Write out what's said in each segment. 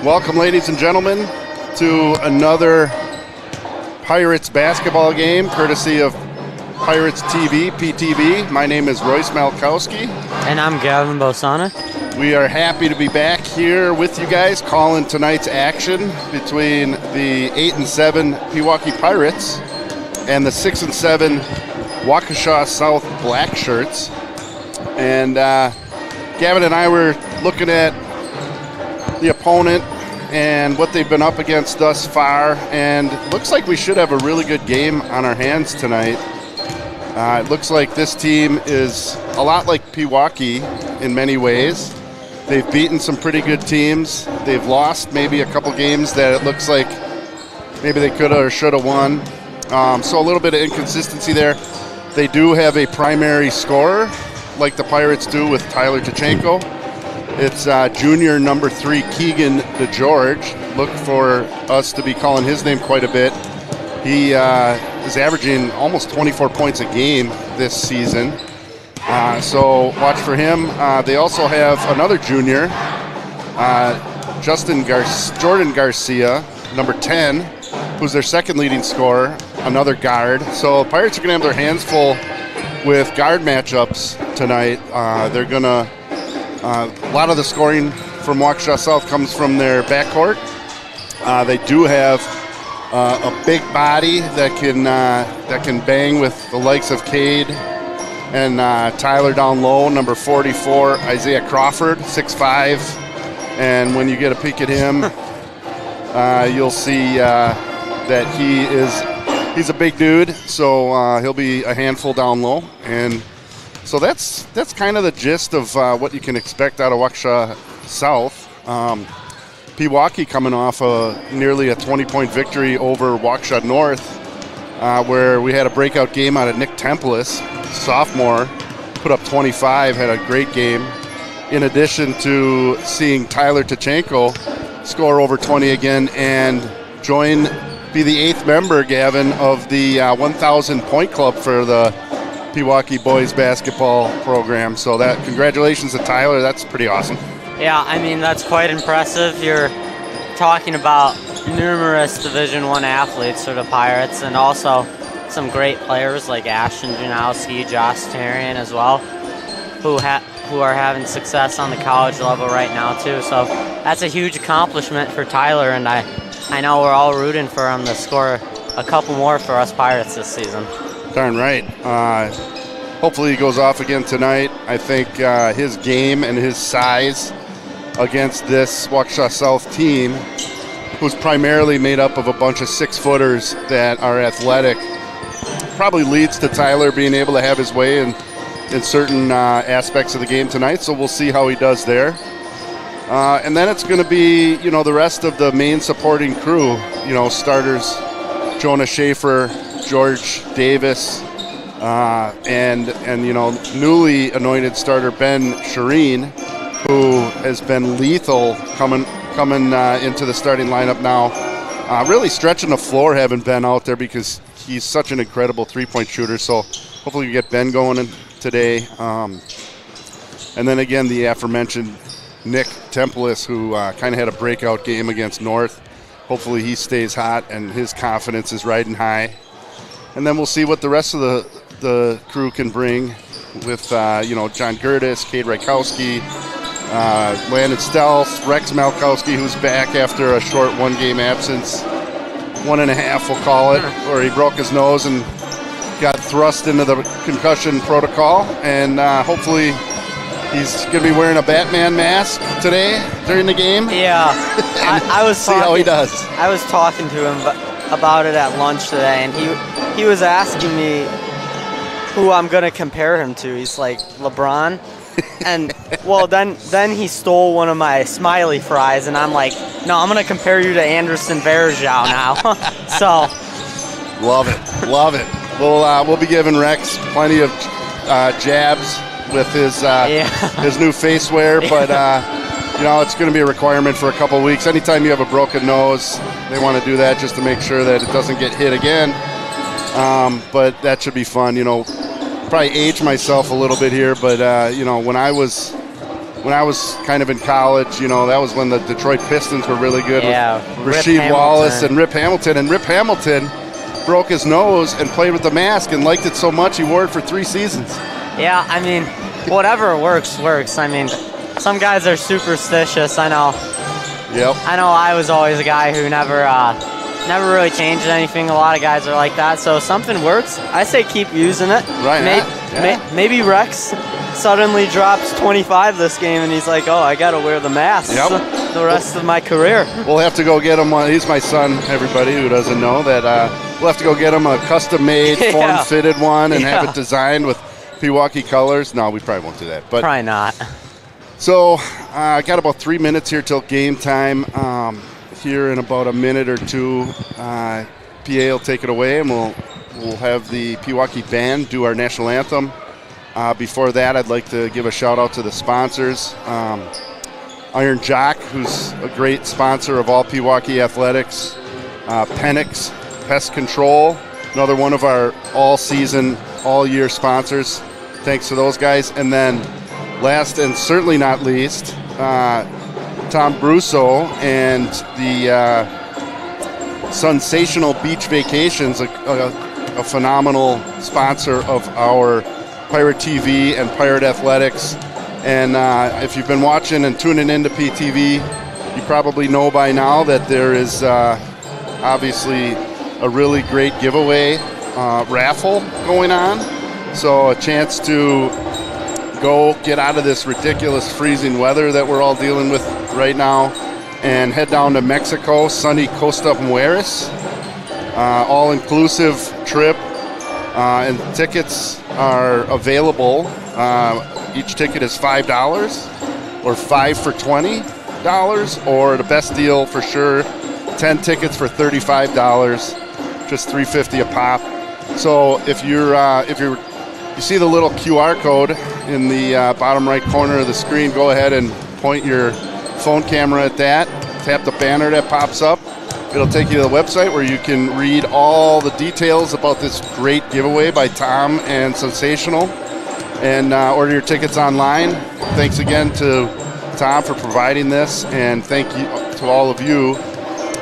Welcome, ladies and gentlemen, to another Pirates basketball game, courtesy of Pirates TV, PTV. My name is Royce Malkowski. And I'm Gavin Bosana. We are happy to be back here with you guys, calling tonight's action between the 8-7 Pewaukee Pirates and the 6-7 Waukesha South Black Shirts. And Gavin and I were looking at the opponent and what they've been up against thus far, and it looks like we should have a really good game on our hands tonight. It looks like this team is a lot like Pewaukee in many ways. They've beaten some pretty good teams. They've lost maybe a couple games that it looks like maybe they could have or should have won. So a little bit of inconsistency there. They do have a primary scorer like the Pirates do with Tyler Tachenko. It's junior number 3 Keegan DeGeorge. Look for us to be calling his name quite a bit. He is averaging almost 24 points a game this season. So watch for him. They also have another junior, Jordan Garcia, number 10, who's their second leading scorer, another guard. So Pirates are going to have their hands full with guard matchups tonight. They're going to a lot of the scoring from Waukesha South comes from their backcourt. They do have a big body that can bang with the likes of Cade and Tyler down low, number 44, Isaiah Crawford, 6'5". And when you get a peek at him, you'll see that he's a big dude, so he'll be a handful down low. And so that's kind of the gist of what you can expect out of Waukesha South. Pewaukee coming off nearly a 20-point victory over Waukesha North, where we had a breakout game out of Nick Templis, sophomore, put up 25, had a great game. In addition to seeing Tyler Tachenko score over 20 again and be the 8th member, Gavin, of the 1,000-point club for the Pewaukee boys basketball program. So congratulations to Tyler. That's pretty awesome. Yeah, I mean, that's quite impressive. You're talking about numerous Division I athletes for the Pirates, and also some great players like Ashton Janowski, Josh Tarian as well, who are having success on the college level right now too. So that's a huge accomplishment for Tyler, and I know we're all rooting for him to score a couple more for us Pirates this season. Darn right. Hopefully he goes off again tonight. I think his game and his size against this Waukesha South team, who's primarily made up of a bunch of 6-footers that are athletic, probably leads to Tyler being able to have his way in certain aspects of the game tonight. So we'll see how he does there. And then it's going to be, the rest of the main supporting crew, starters, Jonah Schaefer, George Davis, and newly anointed starter Ben Shireen, who has been lethal coming into the starting lineup now. Really stretching the floor having Ben out there because he's such an incredible three-point shooter. So hopefully we get Ben going today. And then again, the aforementioned Nick Templis, who kind of had a breakout game against North. Hopefully he stays hot and his confidence is riding high. And then we'll see what the rest of the crew can bring with, John Gertis, Cade Rykowski, Landon Stealth, Rex Malkowski, who's back after a short one-game absence, 1.5 we'll call it, where he broke his nose and got thrust into the concussion protocol. And hopefully he's going to be wearing a Batman mask today during the game. Yeah, I was see how he does. I was talking to him about it at lunch today, and he was asking me who I'm going to compare him to. He's like, LeBron? And, well, then he stole one of my smiley fries, and I'm like, no, I'm going to compare you to Anderson Varejao now. So. Love it. We'll be giving Rex plenty of jabs with his new face wear, but it's going to be a requirement for a couple weeks. Anytime you have a broken nose, they want to do that just to make sure that it doesn't get hit again. But that should be fun. Probably age myself a little bit here, but when I was when I was kind of in college, you know, that was when the Detroit Pistons were really good with Rasheed Wallace and Rip Hamilton. And Rip Hamilton broke his nose and played with the mask and liked it so much he wore it for 3 seasons. Yeah, I mean, whatever works. I mean, some guys are superstitious, I know. Yep. I know I was always a guy who never really changed anything. A lot of guys are like that. So if something works, I say keep using it. Right. Maybe Rex suddenly drops 25 this game and he's like, oh, I got to wear the mask the rest of my career. We'll have to go get him one. He's my son, everybody who doesn't know that. We'll have to go get him a custom-made, form-fitted one and have it designed with Pewaukee colors. No, we probably won't do that. But probably not. So I got about 3 minutes here till game time. Here in about a minute or two, PA will take it away, and we'll have the Pewaukee band do our national anthem. Before that, I'd like to give a shout-out to the sponsors. Iron Jock, who's a great sponsor of all Pewaukee athletics. Penix Pest Control, another one of our all-season, all-year sponsors. Thanks to those guys. And then last and certainly not least, Tom Brusso and the Sensational Beach Vacations, a phenomenal sponsor of our Pirate TV and Pirate Athletics. And if you've been watching and tuning into PTV, you probably know by now that there is obviously a really great giveaway raffle going on. So a chance to go get out of this ridiculous freezing weather that we're all dealing with right now and head down to Mexico, sunny Costa Mujeres. All-inclusive trip, and tickets are available. Each ticket is $5 or 5 for $20, or the best deal for sure, 10 tickets for $35, just $3.50 a pop. So if you see the little QR code in the bottom right corner of the screen, go ahead and point your phone camera at that, tap the banner that pops up. It'll take you to the website where you can read all the details about this great giveaway by Tom and Sensational, and order your tickets online. Thanks again to Tom for providing this, and thank you to all of you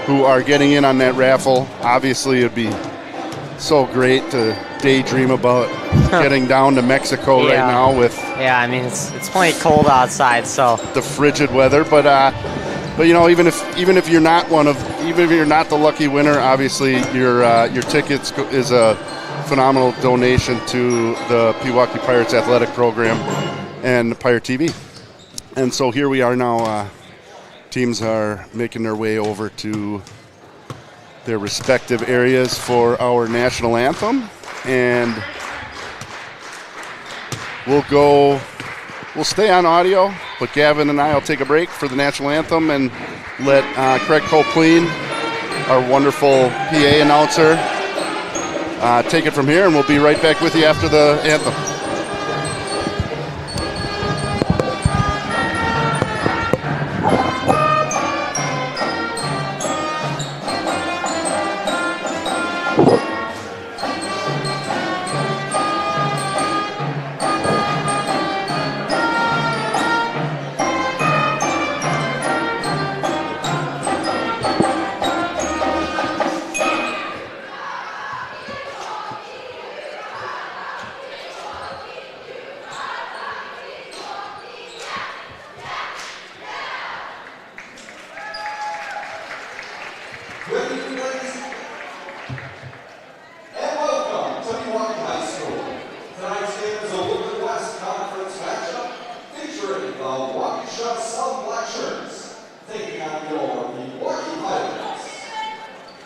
who are getting in on that raffle. Obviously, it'd be so great to daydream about getting down to Mexico right now with I mean it's plenty cold outside, so the frigid weather, but you know, even if you're not the lucky winner, obviously your tickets is a phenomenal donation to the Pewaukee Pirates athletic program and Pirate TV. And so here we are now. Teams are making their way over to their respective areas for our national anthem, and we'll stay on audio, but Gavin and I will take a break for the national anthem and let Craig Copleen, our wonderful PA announcer, take it from here, and we'll be right back with you after the anthem.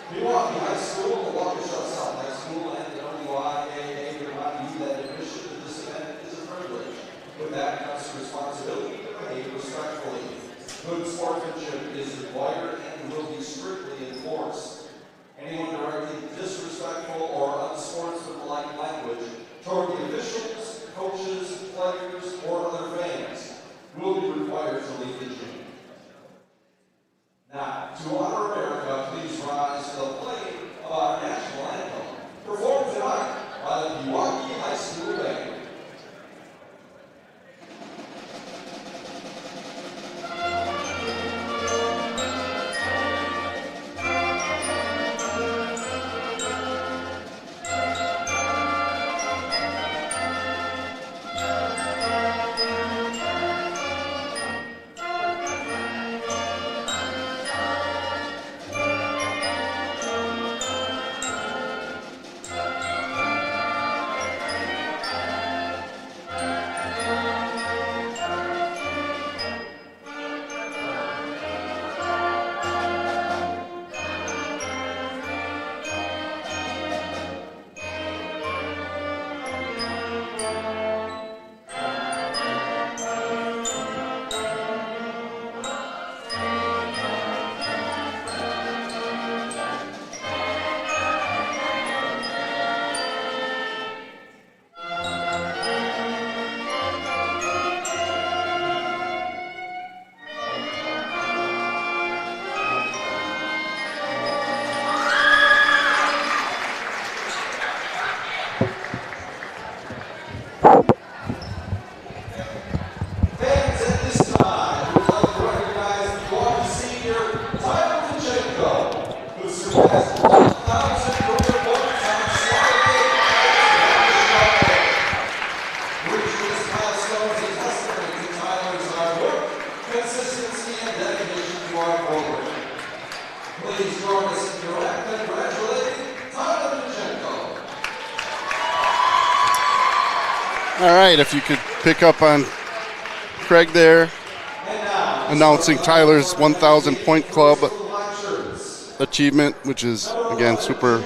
Pewaukee High School, the Waukesha South High School, and the WIAA remind you that admission to this event is a privilege. With that comes responsibility to behave respectfully. Good sportsmanship is required and will be strictly enforced. Anyone directing disrespectful or unsportsmanlike language toward the officials, coaches, players, or other fans will be required to leave the gym. Now, to honor America, please rise to the play of our national anthem, performed tonight by the Pewaukee High School Band. Fans at this time would like to recognize Pewaukee senior Tyler who surpassed 1,000 career points on slide game reaching this milestone is a testament to Tyler's hard work, consistency, and dedication to our program. Please join us in congratulating Tyler Duchenko. All right, if you could pick up on Craig there, announcing Tyler's 1,000 point club achievement, which is, again, super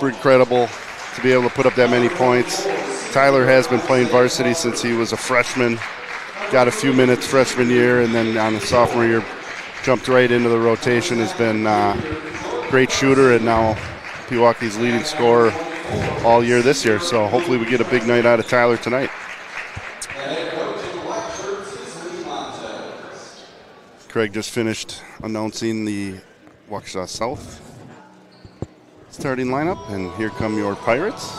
incredible to be able to put up that many points. Tyler has been playing varsity since he was a freshman, got a few minutes freshman year, and then on the sophomore year jumped right into the rotation, has been a great shooter, and now Pewaukee's leading scorer all year this year. So hopefully we get a big night out of Tyler tonight. Craig just finished announcing the Waukesha South starting lineup, and here come your Pirates.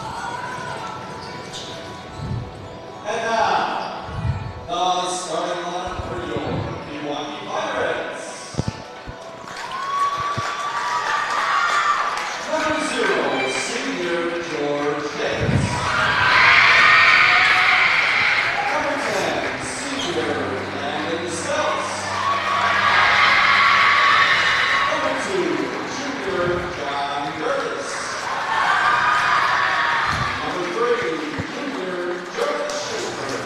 And now, the starting lineup for your Pewaukee Pirates. Number 0, senior George Davis. Number 10, senior Landon Sells. Number 2, junior John Curtis. Number 3, junior George Schaefer.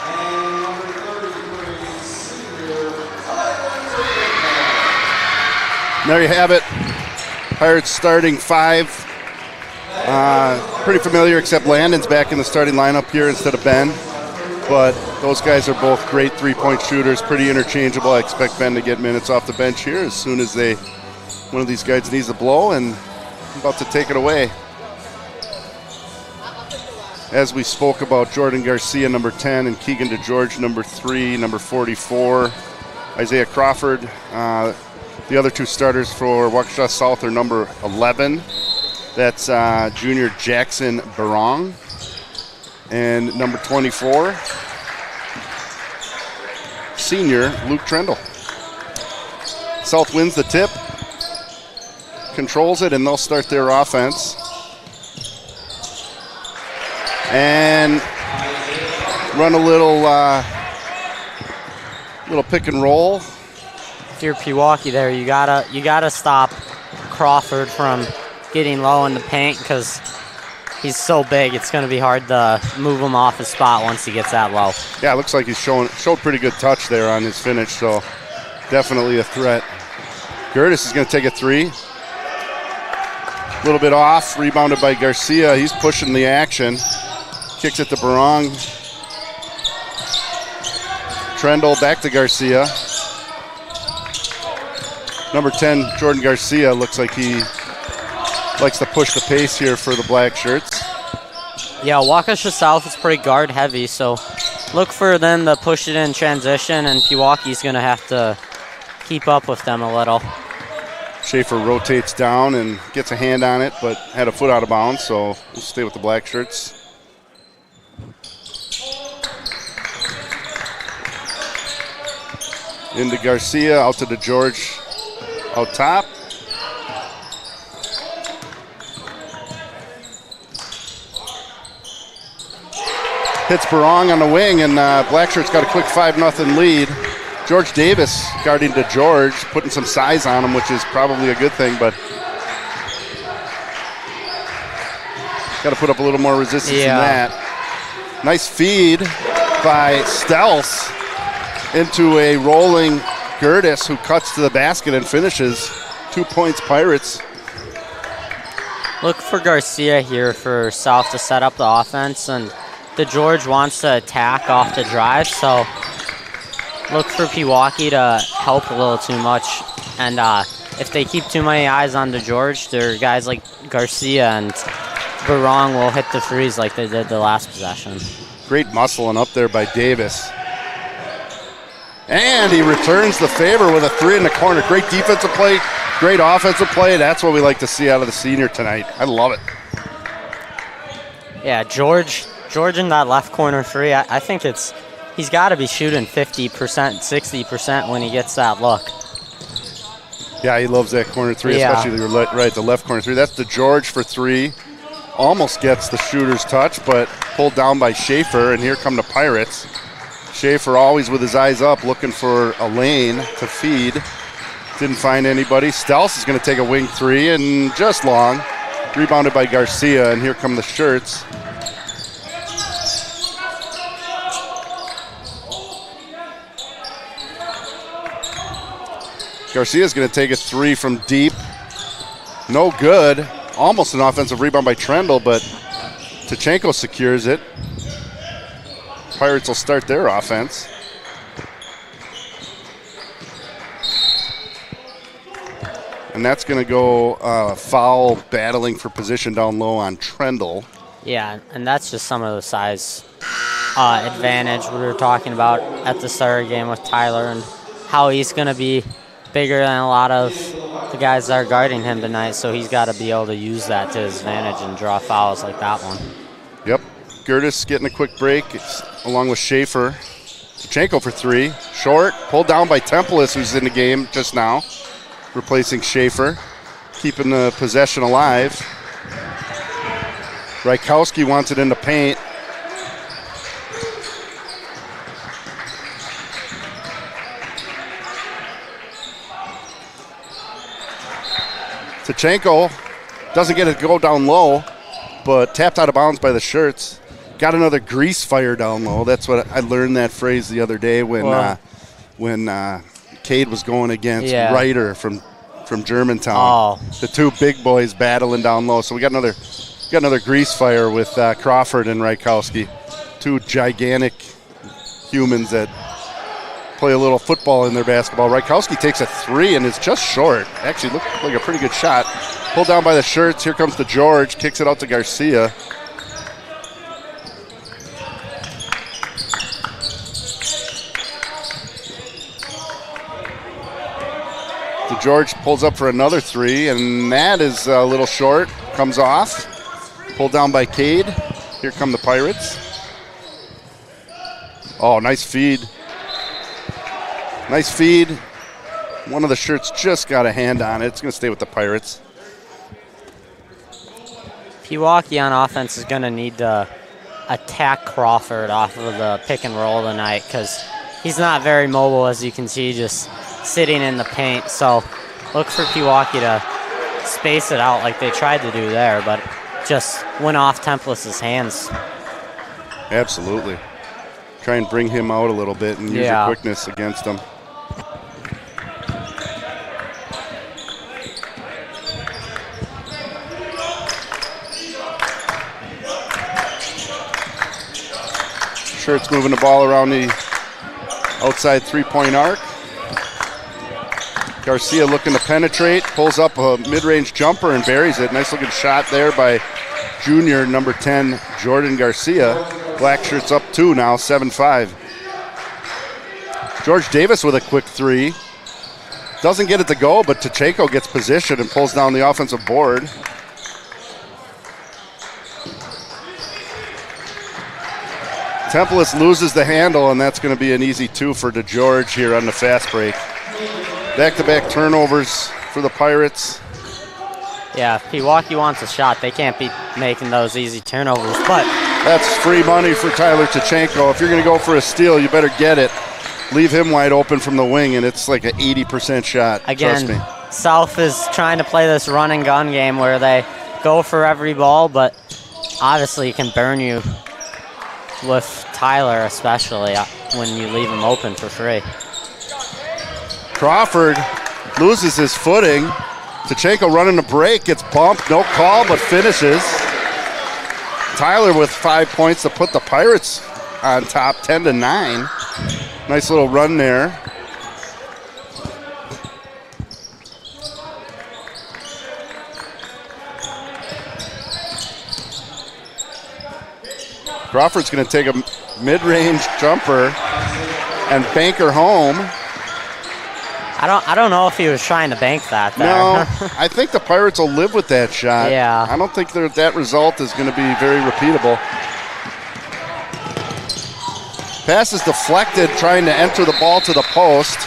And number 33, senior Tyler Duchenko. There you have it. Pirates starting 5. Pretty familiar, except Landon's back in the starting lineup here instead of Ben. But those guys are both great three-point shooters, pretty interchangeable. I expect Ben to get minutes off the bench here as soon as one of these guys needs a blow, and I'm about to take it away. As we spoke about, Jordan Garcia, number 10, and Keegan DeGeorge, number 3, number 44. Isaiah Crawford, the other two starters for Waukesha South are number 11. That's junior Jackson Barong. And number 24, senior Luke Trendle. South wins the tip, controls it, and they'll start their offense. And run a little pick and roll. If you're Pewaukee there, you gotta stop Crawford from getting low in the paint because he's so big. It's going to be hard to move him off his spot once he gets that low. Yeah, it looks like he's showed pretty good touch there on his finish, so definitely a threat. Gertis is going to take a 3. A little bit off, rebounded by Garcia. He's pushing the action. Kicks it to Barong. Trendle back to Garcia. Number 10, Jordan Garcia, looks like he likes to push the pace here for the black shirts. Yeah, Waukesha South is pretty guard heavy, so look for them to push it in transition, and Pewaukee's going to have to keep up with them a little. Schaefer rotates down and gets a hand on it, but had a foot out of bounds, so we'll stay with the black shirts. Into Garcia, out to DeGeorge, out top. Hits Barong on the wing, and Blackshirt's got a quick 5-0 lead. George Davis guarding DeGeorge, putting some size on him, which is probably a good thing, but got to put up a little more resistance than that. Nice feed by Stealth into a rolling Gertis, who cuts to the basket and finishes. 2 points, Pirates. Look for Garcia here for South to set up the offense, and DeGeorge wants to attack off the drive, so look for Pewaukee to help a little too much. And if they keep too many eyes on DeGeorge, their guys like Garcia and Barong will hit the threes like they did the last possession. Great muscling up there by Davis. And he returns the favor with a 3 in the corner. Great defensive play, great offensive play. That's what we like to see out of the senior tonight. I love it. Yeah, George in that left corner three, I think he's got to be shooting 50%, 60% when he gets that look. Yeah, he loves that corner three, especially the left corner three. That's the George for three. Almost gets the shooter's touch, but pulled down by Schaefer, and here come the Pirates. Schaefer always with his eyes up, looking for a lane to feed. Didn't find anybody. Stels is going to take a wing three, and just long. Rebounded by Garcia, and here come the Shirts. Garcia's going to take a three from deep. No good. Almost an offensive rebound by Trendle, but Tachenko secures it. Pirates will start their offense. And that's going to go foul battling for position down low on Trendle. Yeah, and that's just some of the size advantage we were talking about at the start of the game with Tyler and how he's going to be bigger than a lot of the guys that are guarding him tonight, so he's got to be able to use that to his advantage and draw fouls like that one. Yep. Gertis getting a quick break along with Schaefer. Tachenko for three. Short. Pulled down by Templis, who's in the game just now, replacing Schaefer. Keeping the possession alive. Rykowski wants it in the paint. Tachenko doesn't get it go down low, but tapped out of bounds by the Shirts. Got another grease fire down low. That's what I learned that phrase the other day when Cade was going against Ryder from Germantown. Oh. The two big boys battling down low. So we got another grease fire with Crawford and Rykowski. Two gigantic humans that play a little football in their basketball. Rykowski takes a three and is just short. Actually looked like a pretty good shot. Pulled down by the Shirts. Here comes the George. Kicks it out to Garcia. The George pulls up for another three, and that is a little short. Comes off. Pulled down by Cade. Here come the Pirates. Oh, nice feed. Nice feed. One of the Shirts just got a hand on it. It's going to stay with the Pirates. Pewaukee on offense is going to need to attack Crawford off of the pick and roll tonight because he's not very mobile, as you can see, just sitting in the paint. So look for Pewaukee to space it out like they tried to do there, but just went off Templis' hands. Absolutely. Try and bring him out a little bit and use your quickness against him. Shirts moving the ball around the outside three-point arc. Garcia looking to penetrate, pulls up a mid-range jumper and buries it. Nice looking shot there by junior number 10, Jordan Garcia. Black Shirts up two now, 7-5. George Davis with a quick three. Doesn't get it to go, but Tachenko gets position and pulls down the offensive board. Templis loses the handle, and that's going to be an easy two for DeGeorge here on the fast break. Back-to-back turnovers for the Pirates. Yeah, if Pewaukee wants a shot, they can't be making those easy turnovers. But that's free money for Tyler Tachenko. If you're going to go for a steal, you better get it. Leave him wide open from the wing, and it's like an 80% shot. Again, trust me. South is trying to play this run-and-gun game where they go for every ball, but obviously it can burn you with Tyler, especially when you leave him open for free. Crawford loses his footing. Tachenko running the break, gets bumped, no call, but finishes. Tyler with 5 points to put the Pirates on top, 10-9. Nice little run there. Crawford's going to take a mid-range jumper and bank her home. I don't know if he was trying to bank that there. No, I think the Pirates will live with that shot. Yeah. I don't think that result is going to be very repeatable. Pass is deflected, trying to enter the ball to the post,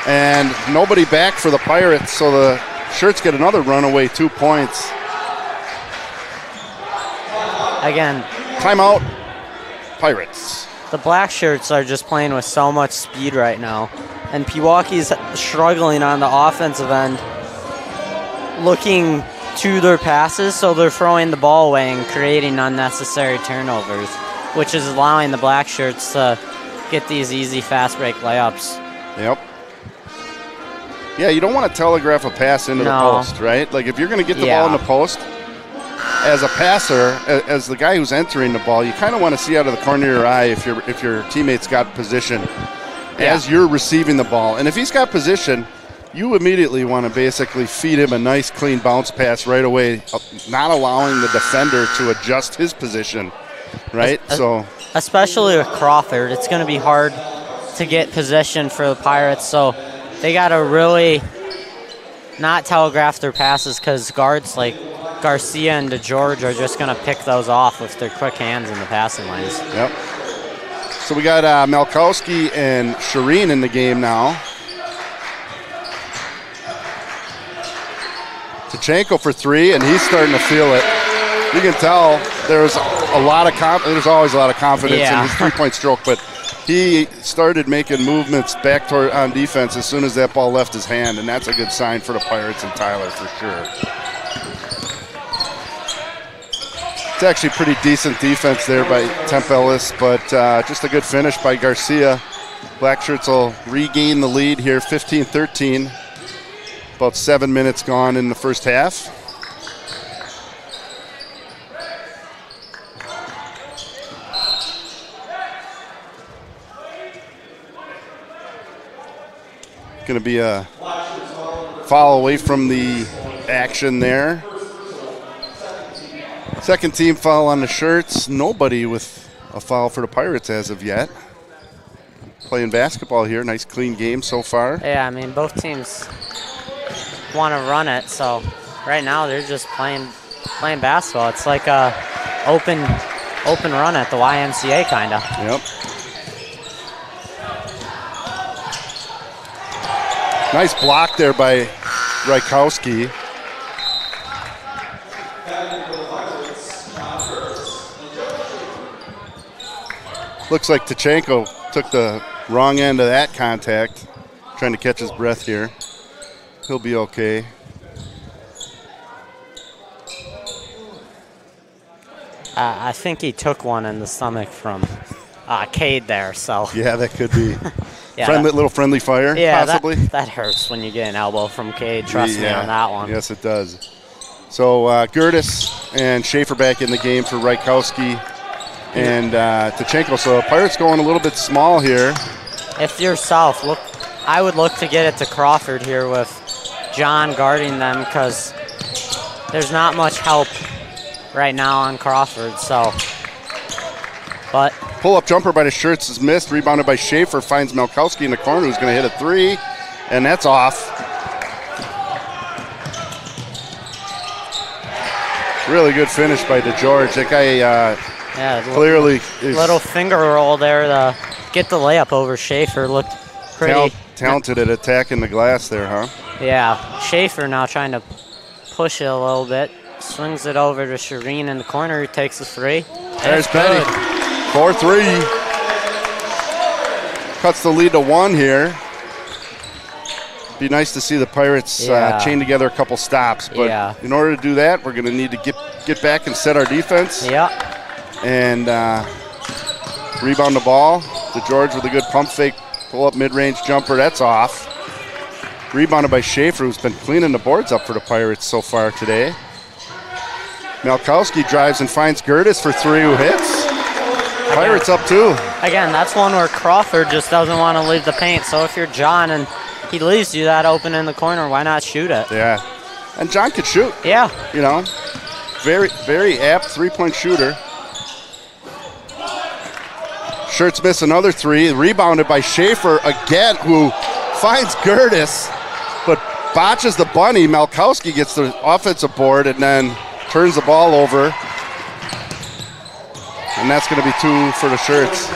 and nobody back for the Pirates, so the Shirts get another runaway 2 points. Again, Timeout, Pirates. the Black Shirts are just playing with so much speed right now. And Pewaukee's struggling on the offensive end, looking to their passes, so they're throwing the ball away and creating unnecessary turnovers, which is allowing the Black Shirts to get these easy fast break layups. Yep. Yeah, you don't want to telegraph a pass into the post, right? Like if you're going to get the ball in the post, as a passer, as the guy who's entering the ball, you kind of want to see out of the corner of your eye if your teammate's got position as you're receiving the ball. And if he's got position, you immediately want to basically feed him a nice clean bounce pass right away, not allowing the defender to adjust his position, right? So especially with Crawford, it's going to be hard to get possession for the Pirates, so they got to really not telegraph their passes because guards like Garcia and DeGeorge are just going to pick those off with their quick hands in the passing lanes. Yep. So we got Malkowski and Shireen in the game now. Tachenko for three, and he's starting to feel it. You can tell there's a lot of there's always a lot of confidence in his three-point stroke, but he started making movements back toward on defense as soon as that ball left his hand, and that's a good sign for the Pirates and Tyler for sure. It's actually pretty decent defense there by Temp Ellis, but just a good finish by Garcia. Black Shirts will regain the lead here, 15-13. About 7 minutes gone in the first half. Going to be a foul away from the action there. Second team foul on the Shirts. Nobody with a foul for the Pirates as of yet. Playing basketball here. Nice clean game so far. Yeah, I mean, both teams want to run it, so right now they're just playing basketball. It's like a open run at the YMCA kind of. Yep. Nice block there by Rykowski. Looks like Tachenko took the wrong end of that contact, trying to catch his breath here. He'll be okay. I think he took one in the stomach from Cade there, so. Yeah, that could be. Yeah, little friendly fire, possibly. That hurts when you get an elbow from Cade. Trust me on that one. Yes, it does. So Gertis and Schaefer back in the game for Rykowski and Tachenko. So the Pirates going a little bit small here. If you're South, I would look to get it to Crawford here with John guarding them because there's not much help right now on Crawford. So, but pull-up jumper by the Shirts is missed. Rebounded by Schaefer. Finds Malkowski in the corner, who's going to hit a three, and that's off. Really good finish by DeGeorge. That guy clearly is little finger roll there to get the layup over Schaefer. Looked pretty talented at attacking the glass there, huh? Yeah, Schaefer now trying to push it a little bit. Swings it over to Shireen in the corner, who takes the three. There's Petty. 4-3. Cuts the lead to one here. Be nice to see the Pirates chain together a couple stops, but in order to do that, we're going to need to get back and set our defense. Yeah. And rebound the ball. DeGeorge with a good pump fake, pull up mid-range jumper. That's off. Rebounded by Schaefer, who's been cleaning the boards up for the Pirates so far today. Malkowski drives and finds Gertis for three, who hits. Pirates up two. Again, that's one where Crawford just doesn't want to leave the paint. So if you're John and he leaves you that open in the corner, why not shoot it? Yeah. And John could shoot. Yeah. You know, very, very apt three-point shooter. Shirts miss another three. Rebounded by Schaefer again, who finds Gertis, but botches the bunny. Malkowski gets the offensive board and then turns the ball over. And that's going to be 2 for the Shirts.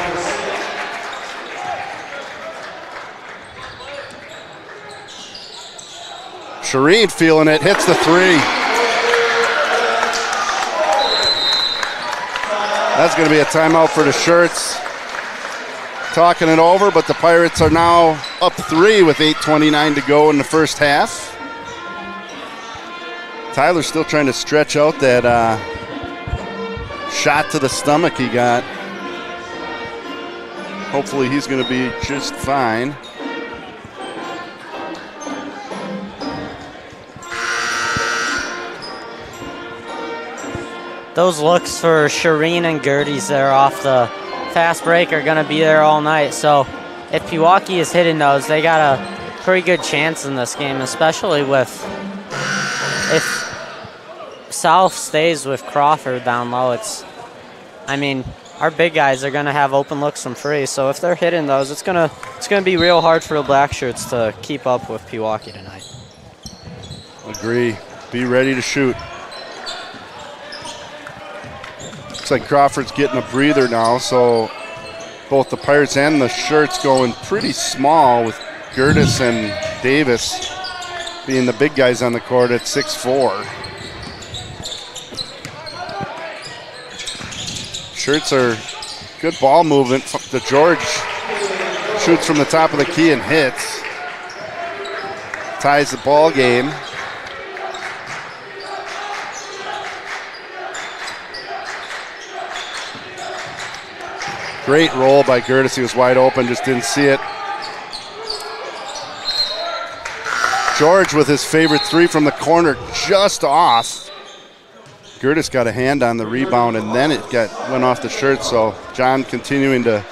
Shireen feeling it, hits the 3. That's going to be a timeout for the Shirts. Talking it over, but the Pirates are now up 3 with 8:29 to go in the first half. Tyler's still trying to stretch out that shot to the stomach he got. Hopefully he's going to be just fine. Those looks for Shireen and Gerties there off the fast break are going to be there all night. So if Pewaukee is hitting those, they got a pretty good chance in this game, especially if South stays with Crawford down low. Our big guys are going to have open looks from free. So if they're hitting those, it's going to be real hard for the Black Shirts to keep up with Pewaukee tonight. Agree. Be ready to shoot. Looks like Crawford's getting a breather now, so both the Pirates and the Shirts going pretty small with Gertis and Davis being the big guys on the court at 6'4". Shirts are good ball movement. The George shoots from the top of the key and hits. Ties the ball game. Great roll by Gertis. He was wide open, just didn't see it. George with his favorite 3 from the corner, just off. Gertis got a hand on the rebound, and then it went off the shirt. So John continuing to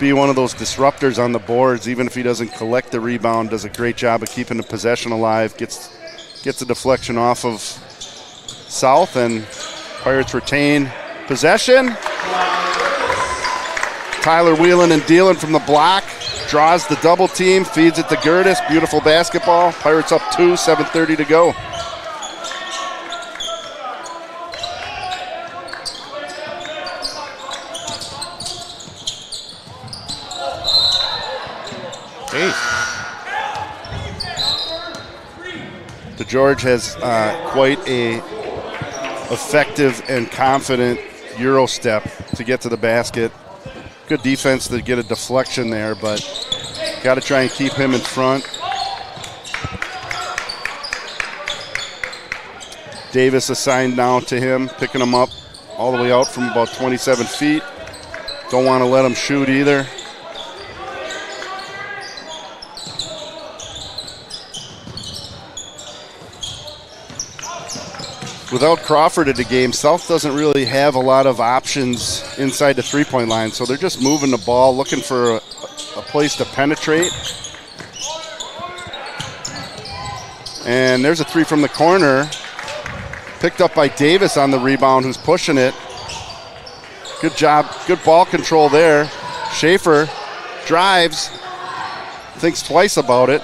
be one of those disruptors on the boards, even if he doesn't collect the rebound, does a great job of keeping the possession alive. Gets a deflection off of South, and Pirates retain possession. Tyler wheeling and dealing from the block, draws the double team, feeds it to Gertis. Beautiful basketball. Pirates up 2, 7:30 to go. DeGeorge has quite a effective and confident Euro step to get to the basket. Good defense to get a deflection there, but got to try and keep him in front. Davis assigned now to him, picking him up all the way out from about 27 feet. Don't want to let him shoot either. Without Crawford at the game, South doesn't really have a lot of options inside the three-point line, so they're just moving the ball, looking for a place to penetrate. And there's a 3 from the corner, picked up by Davis on the rebound, who's pushing it. Good job, good ball control there. Schaefer drives, thinks twice about it.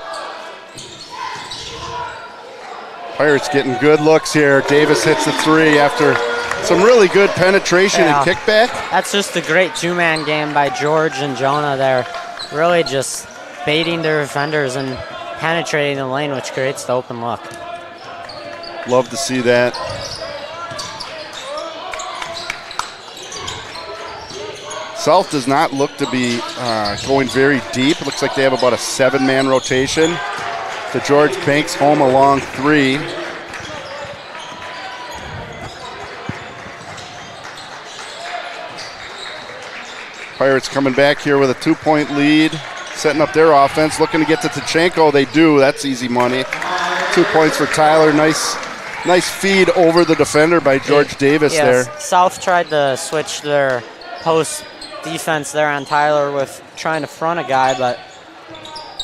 Pirates getting good looks here. Davis hits the 3 after some really good penetration and kickback. That's just a great two-man game by George and Jonah there. Really just baiting their defenders and penetrating the lane, which creates the open look. Love to see that. South does not look to be going very deep. It looks like they have about a 7-man rotation. The George banks home a long 3. Pirates coming back here with a 2-point lead, setting up their offense, looking to get to Tachenko. They do. That's easy money. 2 points for Tyler. Nice feed over the defender by George Davis there. South tried to switch their post defense there on Tyler with trying to front a guy, but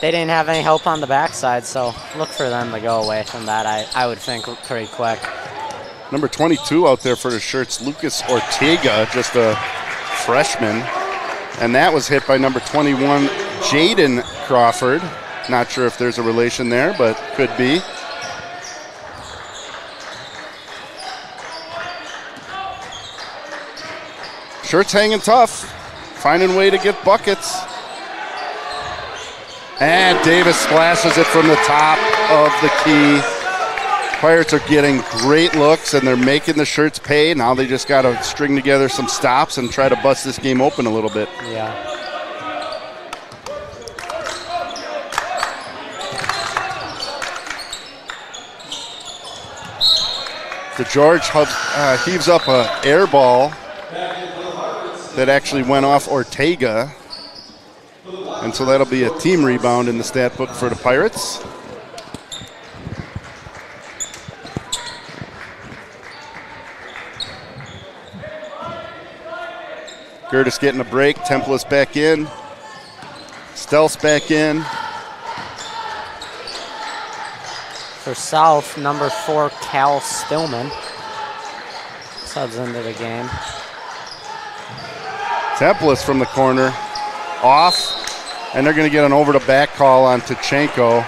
they didn't have any help on the backside, so look for them to go away from that, I would think, pretty quick. Number 22 out there for the Shirts, Lucas Ortega, just a freshman. And that was hit by number 21, Jaden Crawford. Not sure if there's a relation there, but could be. Shirts hanging tough, finding a way to get buckets. And Davis splashes it from the top of the key. Pirates are getting great looks, and they're making the Shirts pay. Now they just got to string together some stops and try to bust this game open a little bit. Yeah. DeGeorge heaves up an air ball that actually went off Ortega. And so that'll be a team rebound in the stat book for the Pirates. Curtis getting a break. Templus back in. Stelz back in. For South, number 4, Cal Stillman subs into the game. Templus from the corner. Off. And they're going to get an over-the-back call on Tachenko.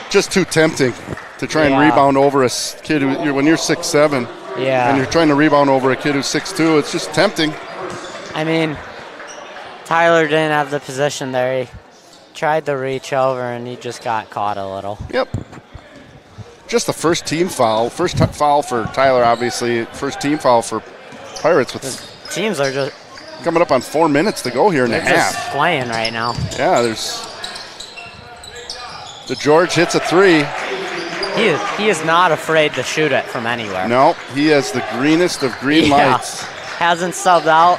Just too tempting to try and rebound over a kid who, when you're 6'7", and you're trying to rebound over a kid who's 6'2". It's just tempting. I mean, Tyler didn't have the position there. He tried to reach over, and he just got caught a little. Yep. Just the first team foul. First foul for Tyler, obviously. First team foul for Pirates. With teams are just coming up on 4 minutes to go here in the half. Just playing right now. Yeah, there's DeGeorge hits a 3. He is not afraid to shoot it from anywhere. No, he has the greenest of green lights. Hasn't subbed out.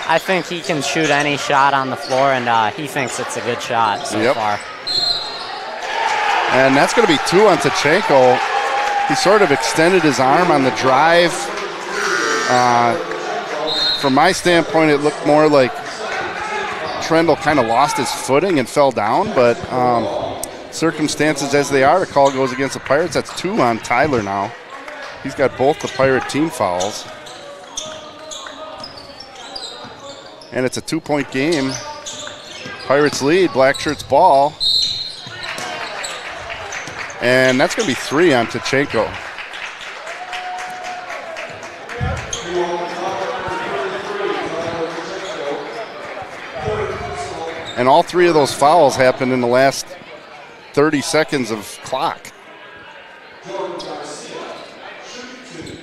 I think he can shoot any shot on the floor, and he thinks it's a good shot so far. And that's going to be 2 on Tachenko. He sort of extended his arm on the drive. From my standpoint, it looked more like Trendle kind of lost his footing and fell down, but circumstances as they are, the call goes against the Pirates. That's 2 on Tyler now. He's got both the Pirate team fouls. And it's a 2-point game. Pirates lead, Black Shirts ball. And that's going to be 3 on Tachenko. And all 3 of those fouls happened in the last 30 seconds of clock.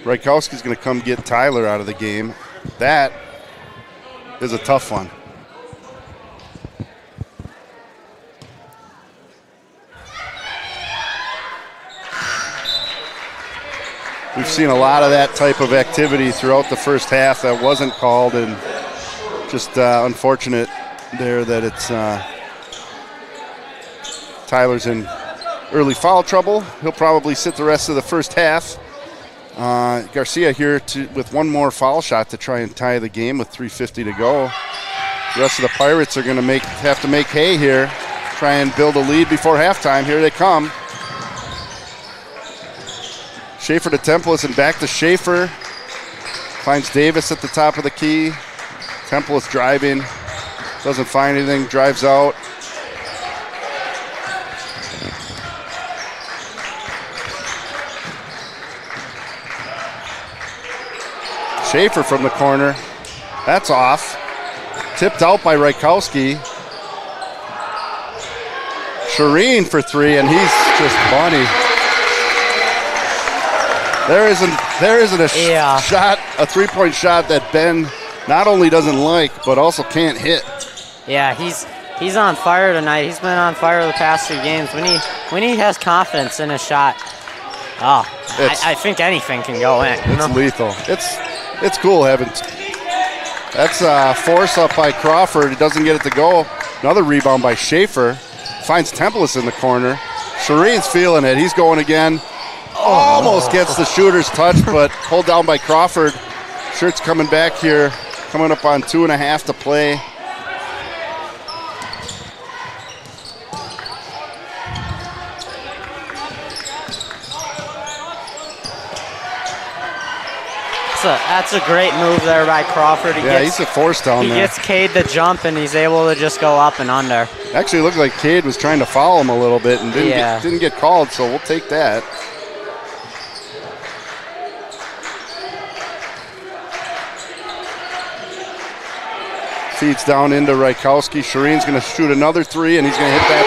Rykowski's going to come get Tyler out of the game. That is a tough one. We've seen a lot of that type of activity throughout the first half that wasn't called, and just unfortunate there that it's Tyler's in early foul trouble. He'll probably sit the rest of the first half. Garcia here with one more foul shot to try and tie the game with 3:50 to go. The rest of the Pirates are going to have to make hay here, try and build a lead before halftime. Here they come. Schaefer to Templus and back to Schaefer. Finds Davis at the top of the key. Templus driving. Doesn't find anything. Drives out. Schaefer from the corner. That's off. Tipped out by Rykowski. Shireen for 3, and he's just bunny. There isn't a shot, a 3-point shot that Ben not only doesn't like, but also can't hit. Yeah, he's on fire tonight. He's been on fire the past 2 games. When he has confidence in a shot, I think anything can go in. It's lethal. It's cool having. That's a force up by Crawford. He doesn't get it to go. Another rebound by Schaefer. Finds Templus in the corner. Shireen's feeling it. He's going again. Almost gets the shooter's touch, but pulled down by Crawford. Shirts coming back here. Coming up on 2.5 to play. That's a great move there by Crawford. He's a force down there. He gets Cade to jump, and he's able to just go up and under. Actually, it looked like Cade was trying to foul him a little bit and didn't get called, so we'll take that. Feeds down into Rykowski. Shireen's going to shoot another three, and he's going to hit that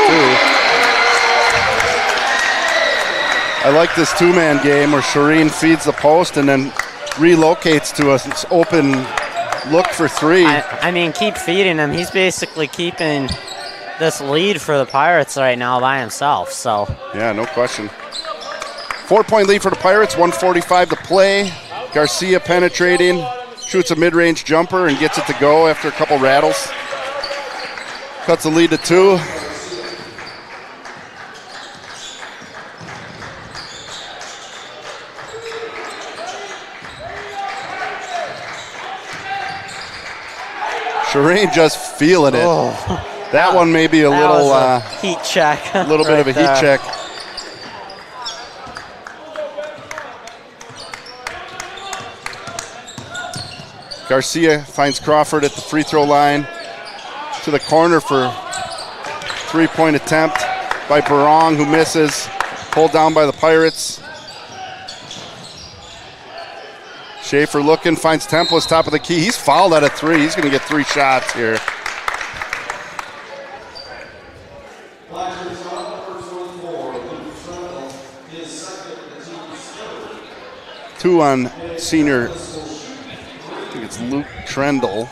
too. I like this two-man game where Shireen feeds the post and then relocates to an open look for three. I mean, keep feeding him. He's basically keeping this lead for the Pirates right now by himself. So yeah, no question. 4-point lead for the Pirates, 1:45 to play. Garcia penetrating, shoots a mid-range jumper and gets it to go after a couple rattles. Cuts the lead to 2. Shireen just feeling it. Oh. That one may be a little heat check. A little bit of a heat check. Garcia finds Crawford at the free throw line to the corner for 3-point attempt by Barong, who misses. Pulled down by the Pirates. Schaefer looking, finds Templis top of the key. He's fouled out of 3. He's going to get 3 shots here. Two on senior, I think it's Luke Trendle.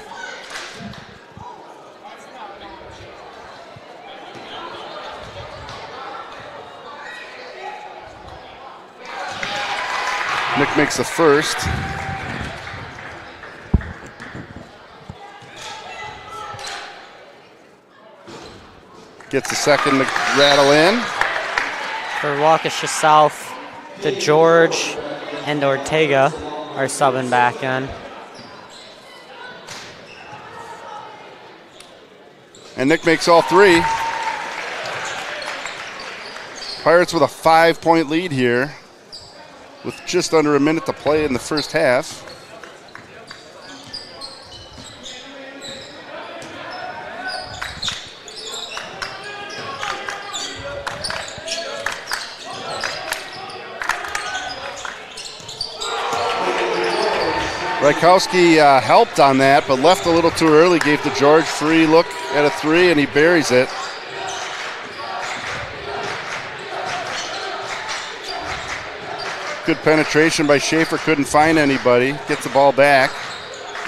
Nick makes the first. Gets the second to rattle in. For Waukesha South, DeGeorge and Ortega are subbing back in. And Nick makes all 3. Pirates with a 5-point lead here with just under a minute to play in the first half. Rykowski helped on that, but left a little too early. Gave DeGeorge free look at a 3, and he buries it. Good penetration by Schaefer. Couldn't find anybody. Gets the ball back.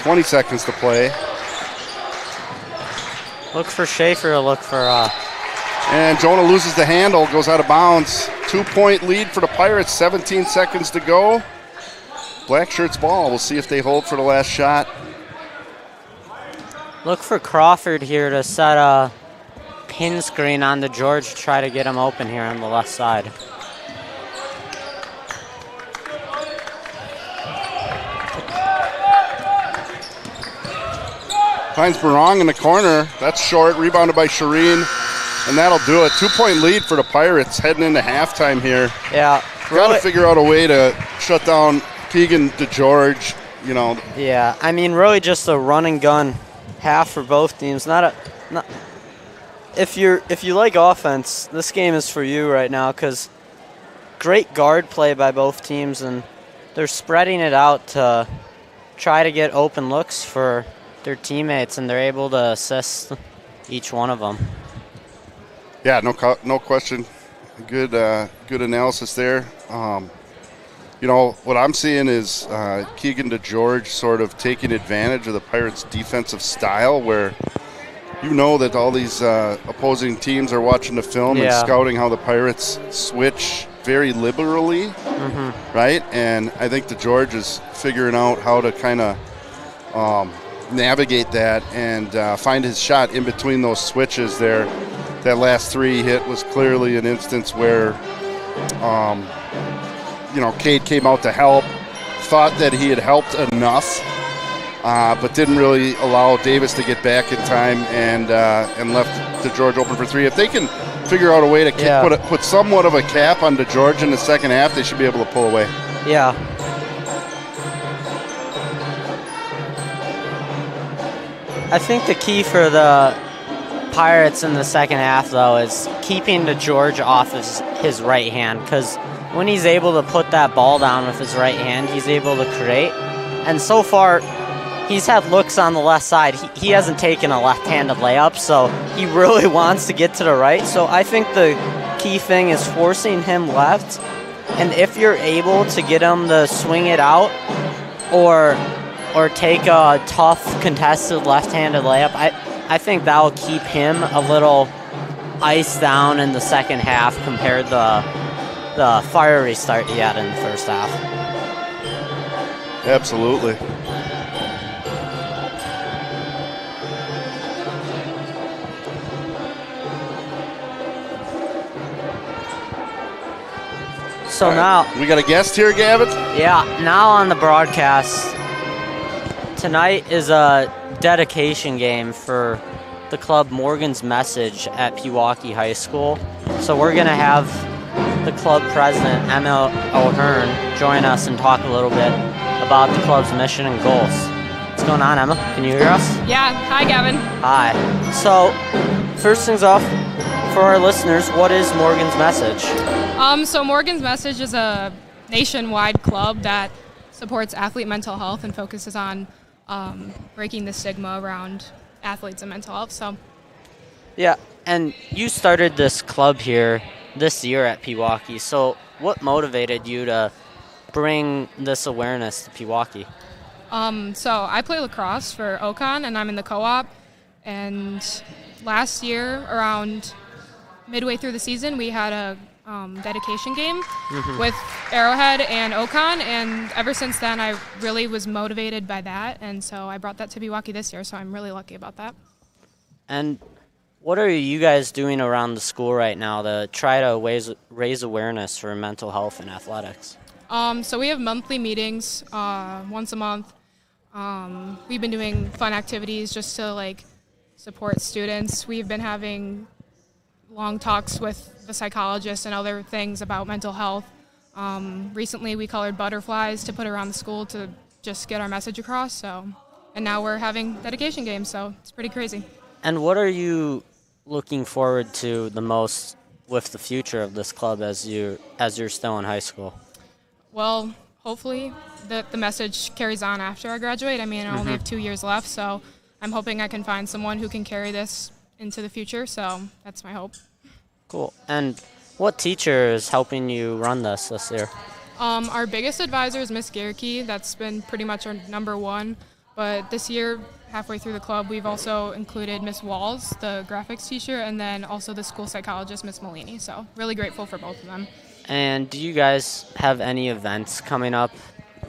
20 seconds to play. Look for Schaefer. Look for. And Jonah loses the handle. Goes out of bounds. 2-point lead for the Pirates. 17 seconds to go. Black shirts ball. We'll see if they hold for the last shot. Look for Crawford here to set a pin screen on the George to try to get him open here on the left side. Finds Barong in the corner. That's short. Rebounded by Shireen. And that'll do it. 2-point lead for the Pirates heading into halftime here. Yeah. Got to figure out a way to shut down Keegan DeGeorge, you know. Yeah, I mean, really just a run and gun half for both teams. If you like offense, this game is for you right now because great guard play by both teams, and they're spreading it out to try to get open looks for their teammates, and they're able to assist each one of them. Yeah, no question. Good analysis there. You know, what I'm seeing is Keegan DeGeorge sort of taking advantage of the Pirates' defensive style where you know that all these opposing teams are watching the film and scouting how the Pirates switch very liberally, right? And I think DeGeorge is figuring out how to kind of navigate that and find his shot in between those switches there. That last 3 hit was clearly an instance where you know, Cade came out to help, thought that he had helped enough, but didn't really allow Davis to get back in time and left DeGeorge open for 3. If they can figure out a way to put somewhat of a cap on DeGeorge in the second half, they should be able to pull away. Yeah. I think the key for the Pirates in the second half, though, is keeping DeGeorge off his right hand, because when he's able to put that ball down with his right hand, he's able to create. And so far, he's had looks on the left side. He hasn't taken a left-handed layup, so he really wants to get to the right. So I think the key thing is forcing him left, and if you're able to get him to swing it out or take a tough contested left-handed layup, I think that will keep him a little iced down in the second half compared to the fiery start he had in the first half. Absolutely. So now we got a guest here, Gavin? Yeah, now on the broadcast, tonight is a dedication game for the club Morgan's Message at Pewaukee High School. So we're going to have the club president, Emma O'Hearn, join us and talk a little bit about the club's mission and goals. What's going on, Emma? Can you hear us? Yeah. Hi, Gavin. Hi. So, first things off, for our listeners, what is Morgan's Message? So Morgan's Message is a nationwide club that supports athlete mental health and focuses on breaking the stigma around athletes and mental health. So, yeah, and you started this club here this year at Pewaukee. So, what motivated you to bring this awareness to Pewaukee? So I play lacrosse for Ocon, and I'm in the co-op. And last year, around midway through the season, we had a dedication game with Arrowhead and Ocon, and ever since then I really was motivated by that, and so I brought that to Pewaukee this year, so I'm really lucky about that. And what are you guys doing around the school right now to try to raise awareness for mental health and athletics? So we have monthly meetings once a month. We've been doing fun activities just to support students. We've been having long talks with the psychologist and other things about mental health. Recently we colored butterflies to put around the school to just get our message across. And now we're having dedication games, so it's pretty crazy. And what are you looking forward to the most with the future of this club as you're still in high school? Well, hopefully the message carries on after I graduate. I mean, I only have 2 years left, so I'm hoping I can find someone who can carry this into the future, so that's my hope. Cool. And what teacher is helping you run this year? Our biggest advisor is Miss Garricky. That's been pretty much our number one. But this year, halfway through the club, we've also included Miss Walls, the graphics teacher, and then also the school psychologist, Miss Molini. So really grateful for both of them. And do you guys have any events coming up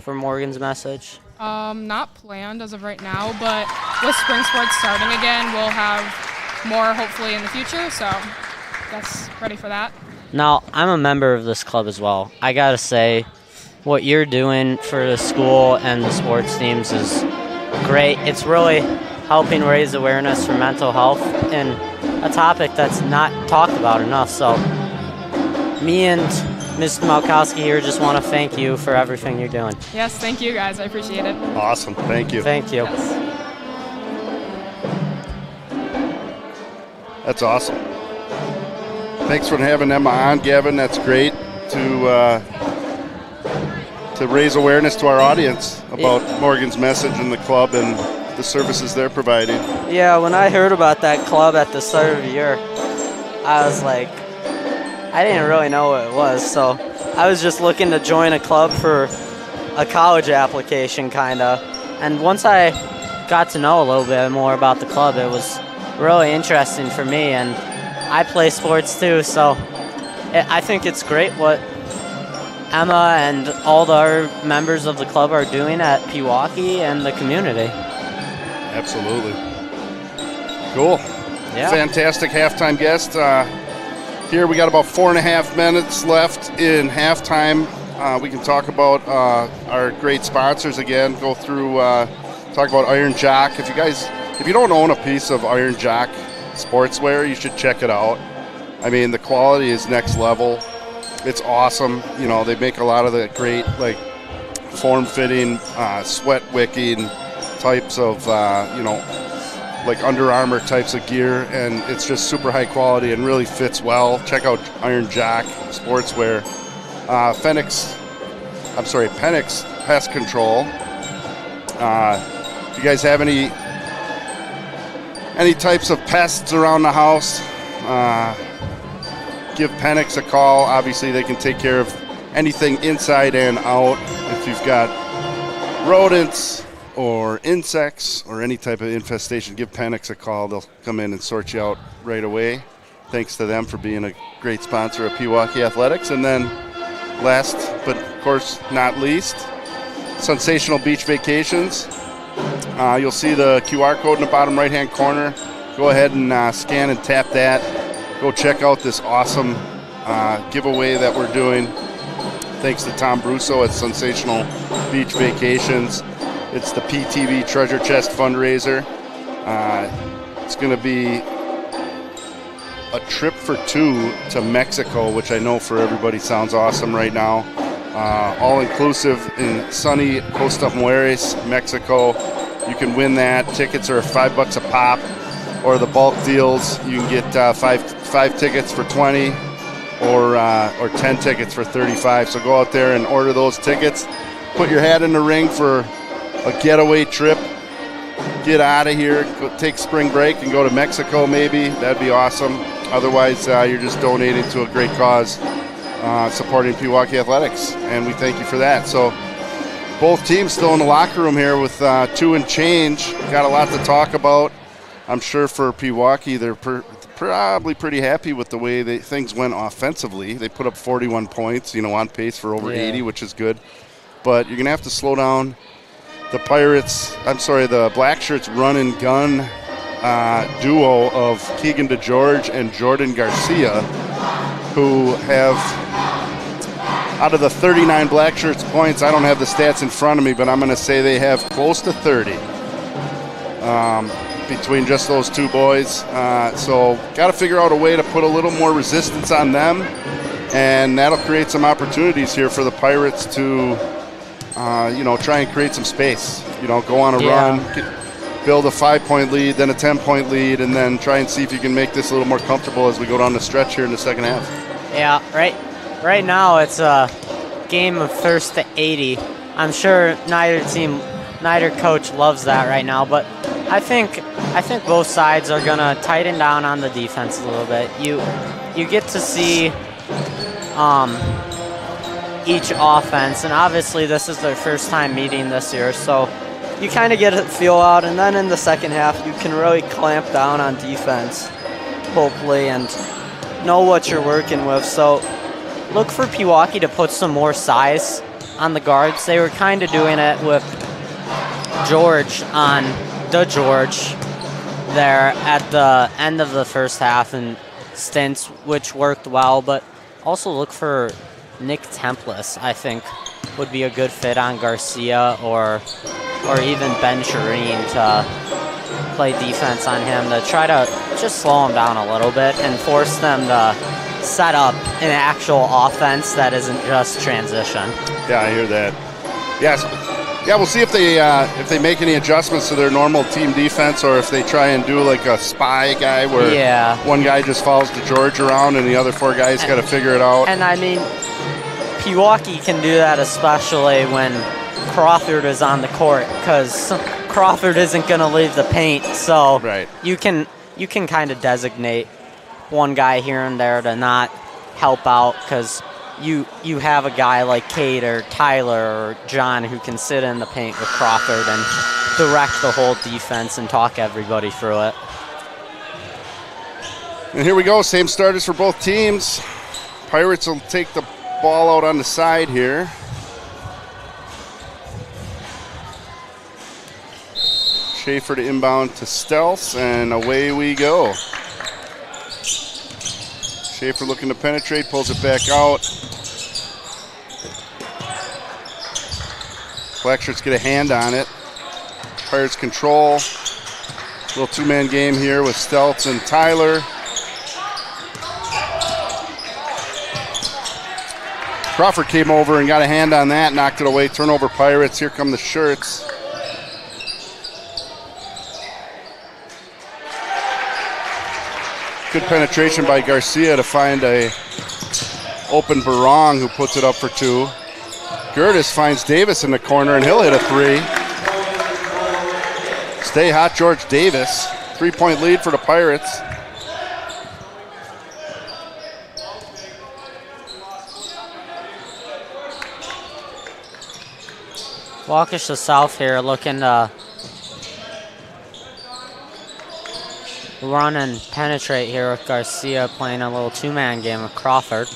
for Morgan's Message? Not planned as of right now, but with spring sports starting again, we'll have more hopefully in the future, so guess ready for that. Now, I'm a member of this club as well. I gotta say, what you're doing for the school and the sports teams is great. It's really helping raise awareness for mental health and a topic that's not talked about enough. So me and Ms. Malkowski here just want to thank you for everything you're doing. Yes, thank you guys. I appreciate it. Awesome. Thank you. Thank you. Yes. That's awesome. Thanks for having Emma on, Gavin. That's great to raise awareness to our audience about Morgan's Message and the club and the services they're providing. Yeah, when I heard about that club at the start of the year, I was like, I didn't really know what it was, so I was just looking to join a club for a college application, kind of. And once I got to know a little bit more about the club, it was really interesting for me, and I play sports too, so I think it's great what Emma and all the other members of the club are doing at Pewaukee and the community. Absolutely. Cool. Yeah. Fantastic halftime guest. Here we got about 4.5 minutes left in halftime. We can talk about our great sponsors again. Go through, talk about Iron Jock. If you don't own a piece of Iron Jock sportswear, you should check it out. I mean, the quality is next level. It's awesome. You know, they make a lot of the great form-fitting, sweat-wicking types of like Under Armour types of gear, and it's just super high quality and really fits well. Check out Iron Jock Sportswear. Penix Pest Control. If you guys have any types of pests around the house, give Penix a call. Obviously, they can take care of anything inside and out. If you've got rodents or insects or any type of infestation, give Penix a call. They'll come in and sort you out right away. Thanks to them for being a great sponsor of Pewaukee Athletics. And then last but of course not least, Sensational Beach Vacations. You'll see the QR code in the bottom right hand corner. Go ahead and scan and tap that. Go check out this awesome giveaway that we're doing. Thanks to Tom Brusso at Sensational Beach Vacations. It's the PTV Treasure Chest fundraiser. It's going to be a trip for 2 to Mexico, which I know for everybody sounds awesome right now. All inclusive in sunny Costa Mujeres, Mexico. You can win that. Tickets are $5 a pop, or the bulk deals. You can get five tickets for 20, or 10 tickets for 35. So go out there and order those tickets. Put your hat in the ring for a getaway trip. Get out of here. Go take spring break and go to Mexico maybe. That'd be awesome. Otherwise, you're just donating to a great cause, supporting Pewaukee Athletics, and we thank you for that. So both teams still in the locker room here with 2 and change. Got a lot to talk about. I'm sure for Pewaukee, they're probably pretty happy with the way things went offensively. They put up 41 points, on pace for over 80, which is good. But you're going to have to slow down the Black Shirts run and gun duo of Keegan DeGeorge and Jordan Garcia, who have, out of the 39 Black Shirts points, I don't have the stats in front of me, but I'm going to say they have close to 30 between just those 2 boys. So got to figure out a way to put a little more resistance on them, and that'll create some opportunities here for the Pirates to try and create some space, go on a run, build a 5-point lead, then a 10-point lead, and then try and see if you can make this a little more comfortable as we go down the stretch here in the second half. Yeah, right now it's a game of first to 80. I'm sure neither coach loves that right now, but I think both sides are gonna tighten down on the defense a little bit. You get to see each offense, and obviously this is their first time meeting this year, so you kind of get a feel out, and then in the second half you can really clamp down on defense, hopefully, and know what you're working with. So look for Pewaukee to put some more size on the guards. They were kind of doing it with George on DeGeorge there at the end of the first half in stints, which worked well, but also look for Nick Templis, I think, would be a good fit on Garcia or even Ben Shireen to play defense on him, to try to just slow him down a little bit and force them to set up an actual offense that isn't just transition. Yeah, I hear that. Yes. Yeah, we'll see if they make any adjustments to their normal team defense, or if they try and do like a spy guy where one guy just follows DeGeorge around and the other 4 guys got to figure it out. And I mean, Pewaukee can do that especially when Crawford is on the court, because Crawford isn't going to leave the paint. So you can kind of designate one guy here and there to not help out, because you have a guy like Cade or Tyler or John who can sit in the paint with Crawford and direct the whole defense and talk everybody through it. And here we go, same starters for both teams. Pirates will take the ball out on the side here. Schaefer to inbound to Stelz, and away we go. Schaefer looking to penetrate, pulls it back out. Black Shirts get a hand on it. Pirates control. Little 2-man game here with Stelz and Tyler. Crawford came over and got a hand on that, knocked it away. Turnover Pirates. Here come the Shirts. Good penetration by Garcia to find a open Barong, who puts it up for 2. Gertis finds Davis in the corner, and he'll hit a 3. Stay hot, George Davis. 3-point lead for the Pirates. Waukesha South here looking to run and penetrate here with Garcia playing a little 2-man game with Crawford.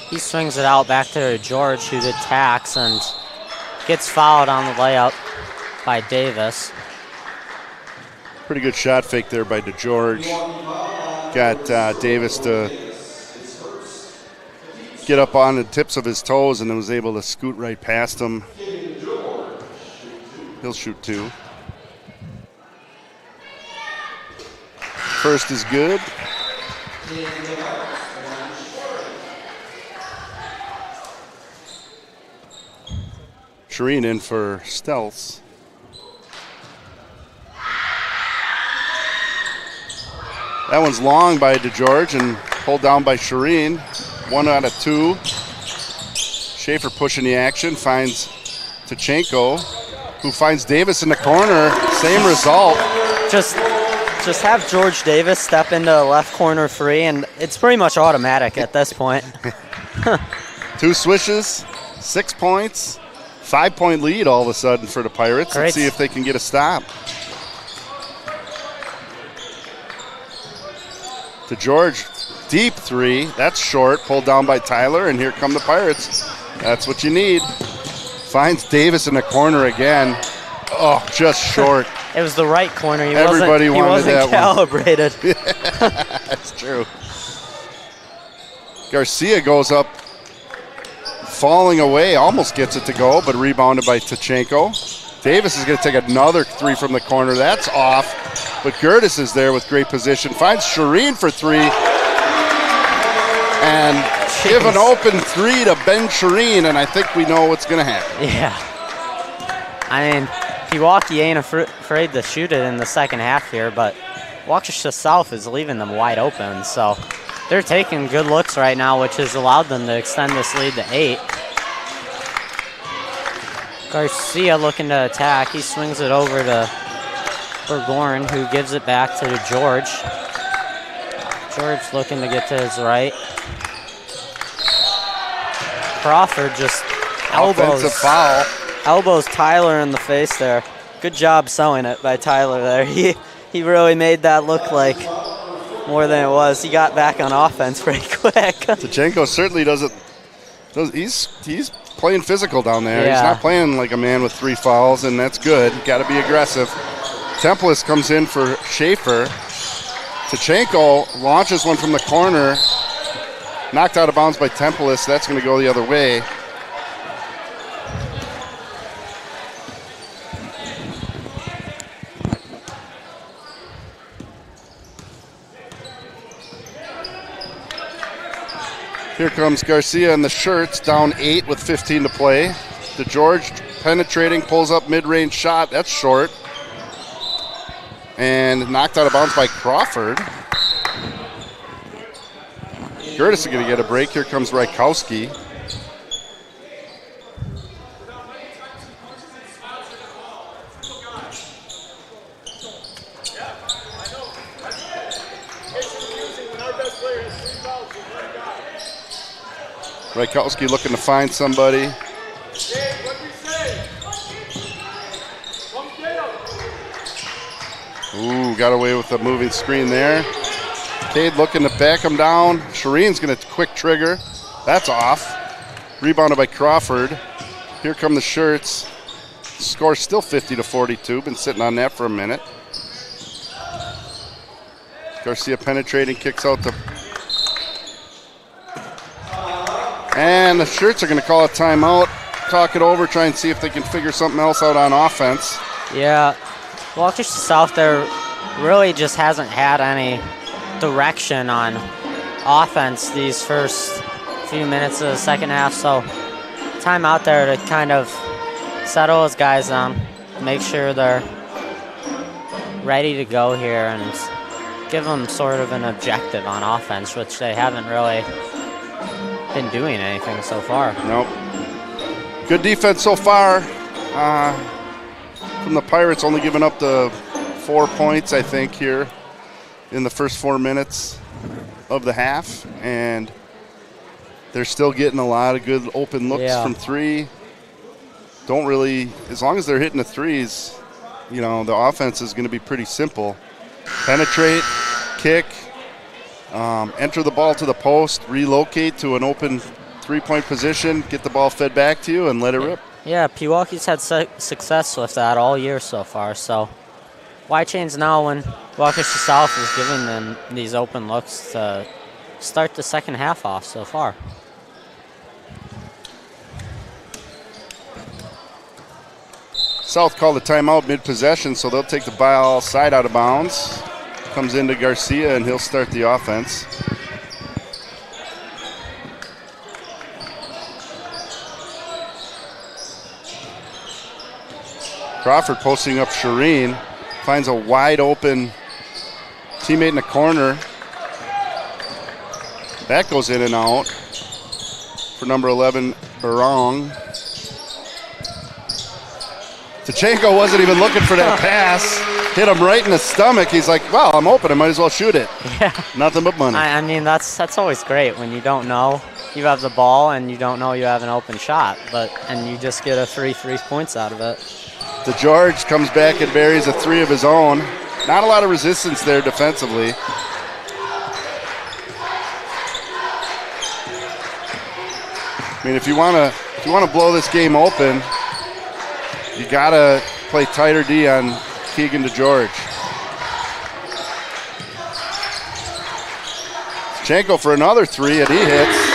He swings it out back to George, who attacks and gets fouled on the layup by Davis. Pretty good shot fake there by DeGeorge. Got Davis to get up on the tips of his toes and then was able to scoot right past him. He'll shoot 2. First is good. Shireen in for Stelz. That one's long by DeGeorge and pulled down by Shireen. 1 out of 2. Schaefer pushing the action, finds Tachenko, who finds Davis in the corner. Same result. Just have George Davis step into a left corner 3, and it's pretty much automatic at this point. 2 swishes, 6 points, 5-point lead all of a sudden for the Pirates. Great. Let's see if they can get a stop. To George, deep 3. That's short, pulled down by Tyler, and here come the Pirates. That's what you need. Finds Davis in the corner again. Oh, just short. It was the right corner. Everybody wanted that calibrated. one. That's true. Garcia goes up, falling away, almost gets it to go, but rebounded by Tachenko. Davis is going to take another 3 from the corner. That's off, but Gertis is there with great position. Finds Shireen for 3. And give an open 3 to Ben Shireen, and I think we know what's going to happen. Yeah. I mean, Pewaukee ain't afraid to shoot it in the second half here, but Waukesha South is leaving them wide open, so they're taking good looks right now, which has allowed them to extend this lead to 8. Garcia looking to attack. He swings it over to Burgoyne, who gives it back to George. George looking to get to his right. Crawford just Offensive foul. elbows Tyler in the face there. Good job selling it by Tyler there. He really made that look like more than it was. He got back on offense pretty quick. Tachenko certainly doesn't. He's playing physical down there. Yeah. He's not playing like a man with 3 fouls, and that's good. Got to be aggressive. Templis comes in for Schaefer. Tachenko launches one from the corner. Knocked out of bounds by Templis. That's going to go the other way. Here comes Garcia in the shirts, down 8 with 15 to play. DeGeorge penetrating, pulls up mid-range shot. That's short. And knocked out of bounds by Crawford. Gertis is going to get a break. Here comes Rykowski. Rykowski looking to find somebody. Ooh, got away with the moving screen there. Cade looking to back him down. Shireen's going to quick trigger. That's off. Rebounded by Crawford. Here come the shirts. Score still 50-42. Been sitting on that for a minute. Garcia penetrating, kicks out the... And the shirts are going to call a timeout. Talk it over, try and see if they can figure something else out on offense. Yeah, Waukesha South there really just hasn't had any direction on offense these first few minutes of the second half, so time out there to kind of settle his guys down, make sure they're ready to go here and give them sort of an objective on offense, which they haven't really been doing anything so far. Nope. Good defense so far. From the Pirates, only giving up the 4 points, I think, here in the first 4 minutes of the half. And they're still getting a lot of good open looks from three. Don't really, as long as they're hitting the threes, you know, the offense is going to be pretty simple. Penetrate, kick, enter the ball to the post, relocate to an open three-point position, get the ball fed back to you, and let it rip. Yeah, Pewaukee's had success with that all year so far, so why change now when Waukesha South is giving them these open looks to start the second half off so far? South called a timeout mid-possession, so they'll take the ball side out of bounds. Comes into Garcia, and he'll start the offense. Crawford posting up Shireen. Finds a wide open teammate in the corner. That goes in and out for number 11, Barong. Tachenko wasn't even looking for that pass. Hit him right in the stomach. He's like, well, I'm open. I might as well shoot it. Yeah. Nothing but money. I mean, that's always great when you don't know you have the ball and you don't know you have an open shot, and you just get a 3 points out of it. DeGeorge comes back and buries a three of his own. Not a lot of resistance there defensively. I mean, if you want to blow this game open, you gotta play tighter D on Keegan DeGeorge. Tachenko for another three, and he hits.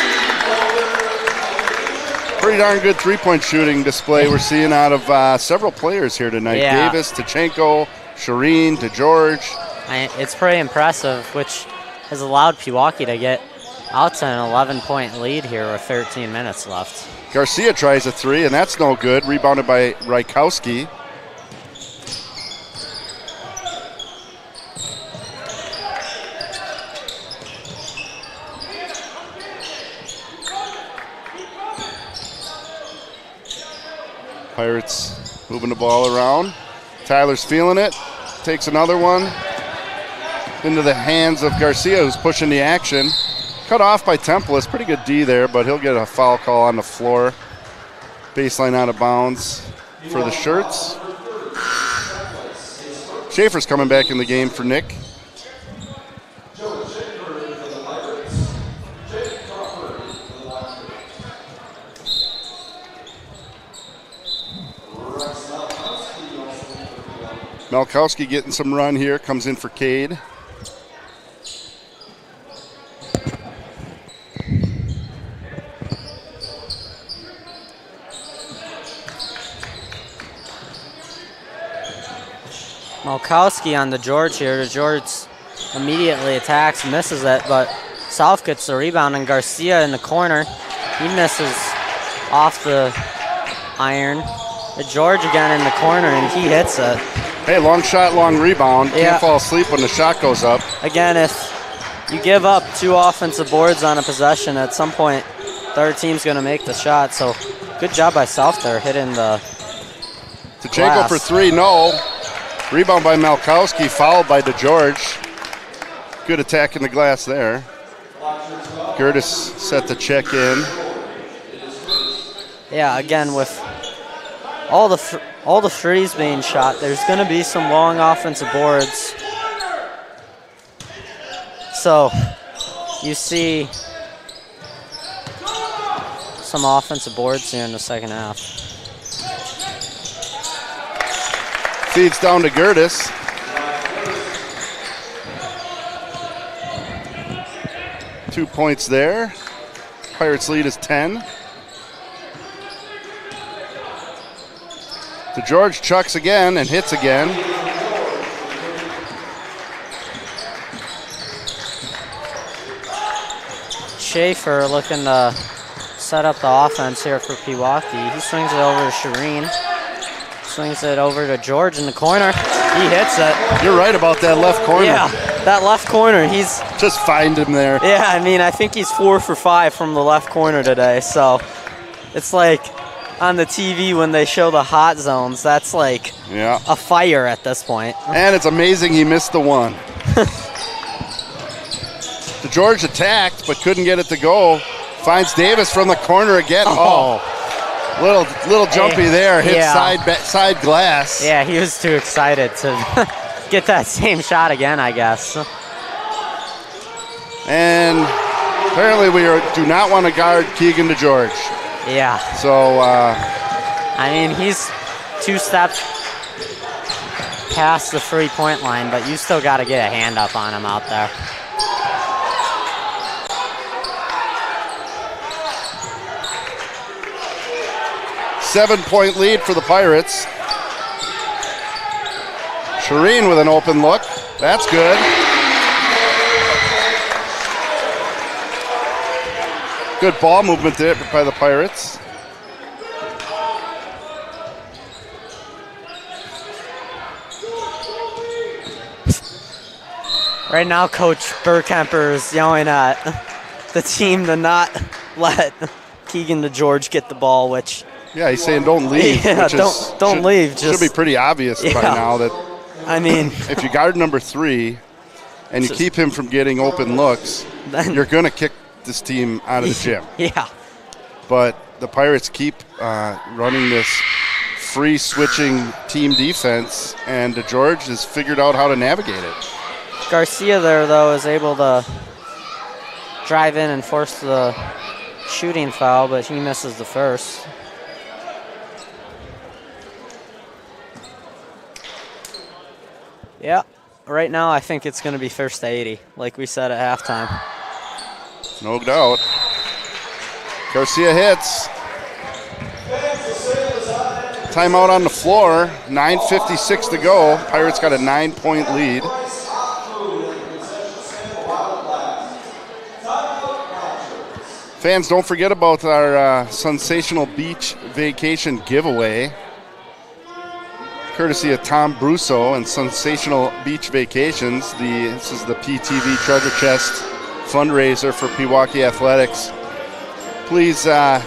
Pretty darn good three-point shooting display we're seeing out of several players here tonight. Yeah. Davis, Tachenko, Shireen, DeGeorge. It's pretty impressive, which has allowed Pewaukee to get out to an 11-point lead here with 13 minutes left. Garcia tries a three, and that's no good. Rebounded by Rykowski. Pirates moving the ball around. Tyler's feeling it. Takes another one into the hands of Garcia, who's pushing the action. Cut off by Templis. Pretty good D there, but he'll get a foul call on the floor. Baseline out of bounds for the Shirts. Schaefer's coming back in the game for Nick. Malkowski getting some run here, comes in for Cade. Malkowski on DeGeorge here. DeGeorge immediately attacks, misses it, but South gets the rebound, and Garcia in the corner. He misses off the iron. DeGeorge again in the corner, and he hits it. Hey, long shot, long rebound. Can't fall asleep when the shot goes up. Again, if you give up 2 offensive boards on a possession, at some point, the other team's going to make the shot. So good job by South there, hitting the Tachenko for 3, no. Rebound by Malkowski, fouled by DeGeorge. Good attack in the glass there. Gertis set the check in. Yeah, again, with all the threes being shot, there's going to be some long offensive boards. So you see some offensive boards here in the second half. Feeds down to Gertis. Two points there. Pirates lead is 10. DeGeorge chucks again and hits again. Schaefer looking to set up the offense here for Pewaukee. He swings it over to Shireen. Swings it over to George in the corner. He hits it. You're right about that left corner. Yeah. that left corner, he's... Just find him there. Yeah, I mean, I think he's 4 for 5 from the left corner today. So it's like on the TV when they show the hot zones, that's like a fire at this point. And it's amazing he missed the one. DeGeorge attacked but couldn't get it to go. Finds Davis from the corner again. Oh, little jumpy there. Hit side glass. Yeah, he was too excited to get that same shot again, I guess. And apparently we do not want to guard Keegan DeGeorge. Yeah. So, I mean, he's 2 steps past the 3-point line, but you still got to get a hand up on him out there. Seven-point lead for the Pirates. Shireen with an open look. That's good. Good ball movement there by the Pirates. Right now, Coach Burkemper is yelling at the team to not let Keegan DeGeorge get the ball, which... Yeah, he's saying don't leave. Yeah, don't leave. Should be pretty obvious by now that... I mean... If you guard number 3 and you keep him from getting open looks, then you're going to kick this team out of the gym. Yeah. But the Pirates keep running this free switching team defense, and DeGeorge has figured out how to navigate it. Garcia there, though, is able to drive in and force the shooting foul, but he misses the first. Yeah, right now I think it's going to be first to 80, like we said at halftime. No doubt. Garcia hits. Timeout on the floor. 9:56 to go. Pirates got a 9-point lead. Fans, don't forget about our sensational beach vacation giveaway. Courtesy of Tom Brusso and Sensational Beach Vacations. This is the PTV Treasure Chest fundraiser for Pewaukee Athletics. Please buy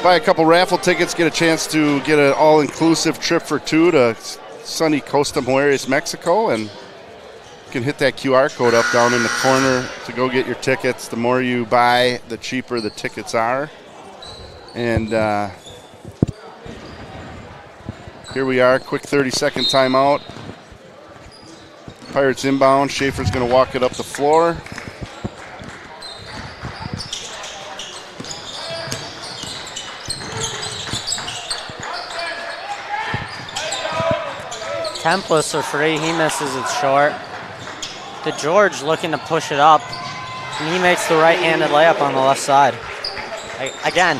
a couple raffle tickets, get a chance to get an all-inclusive trip for 2 to sunny Costa Mujeres, Mexico, and you can hit that QR code up down in the corner to go get your tickets. The more you buy, the cheaper the tickets are. And here we are, quick 30-second timeout. Pirates inbound. Schaefer's going to walk it up the floor. Templis for free, he misses it short. DeGeorge looking to push it up, and he makes the right-handed layup on the left side. Again,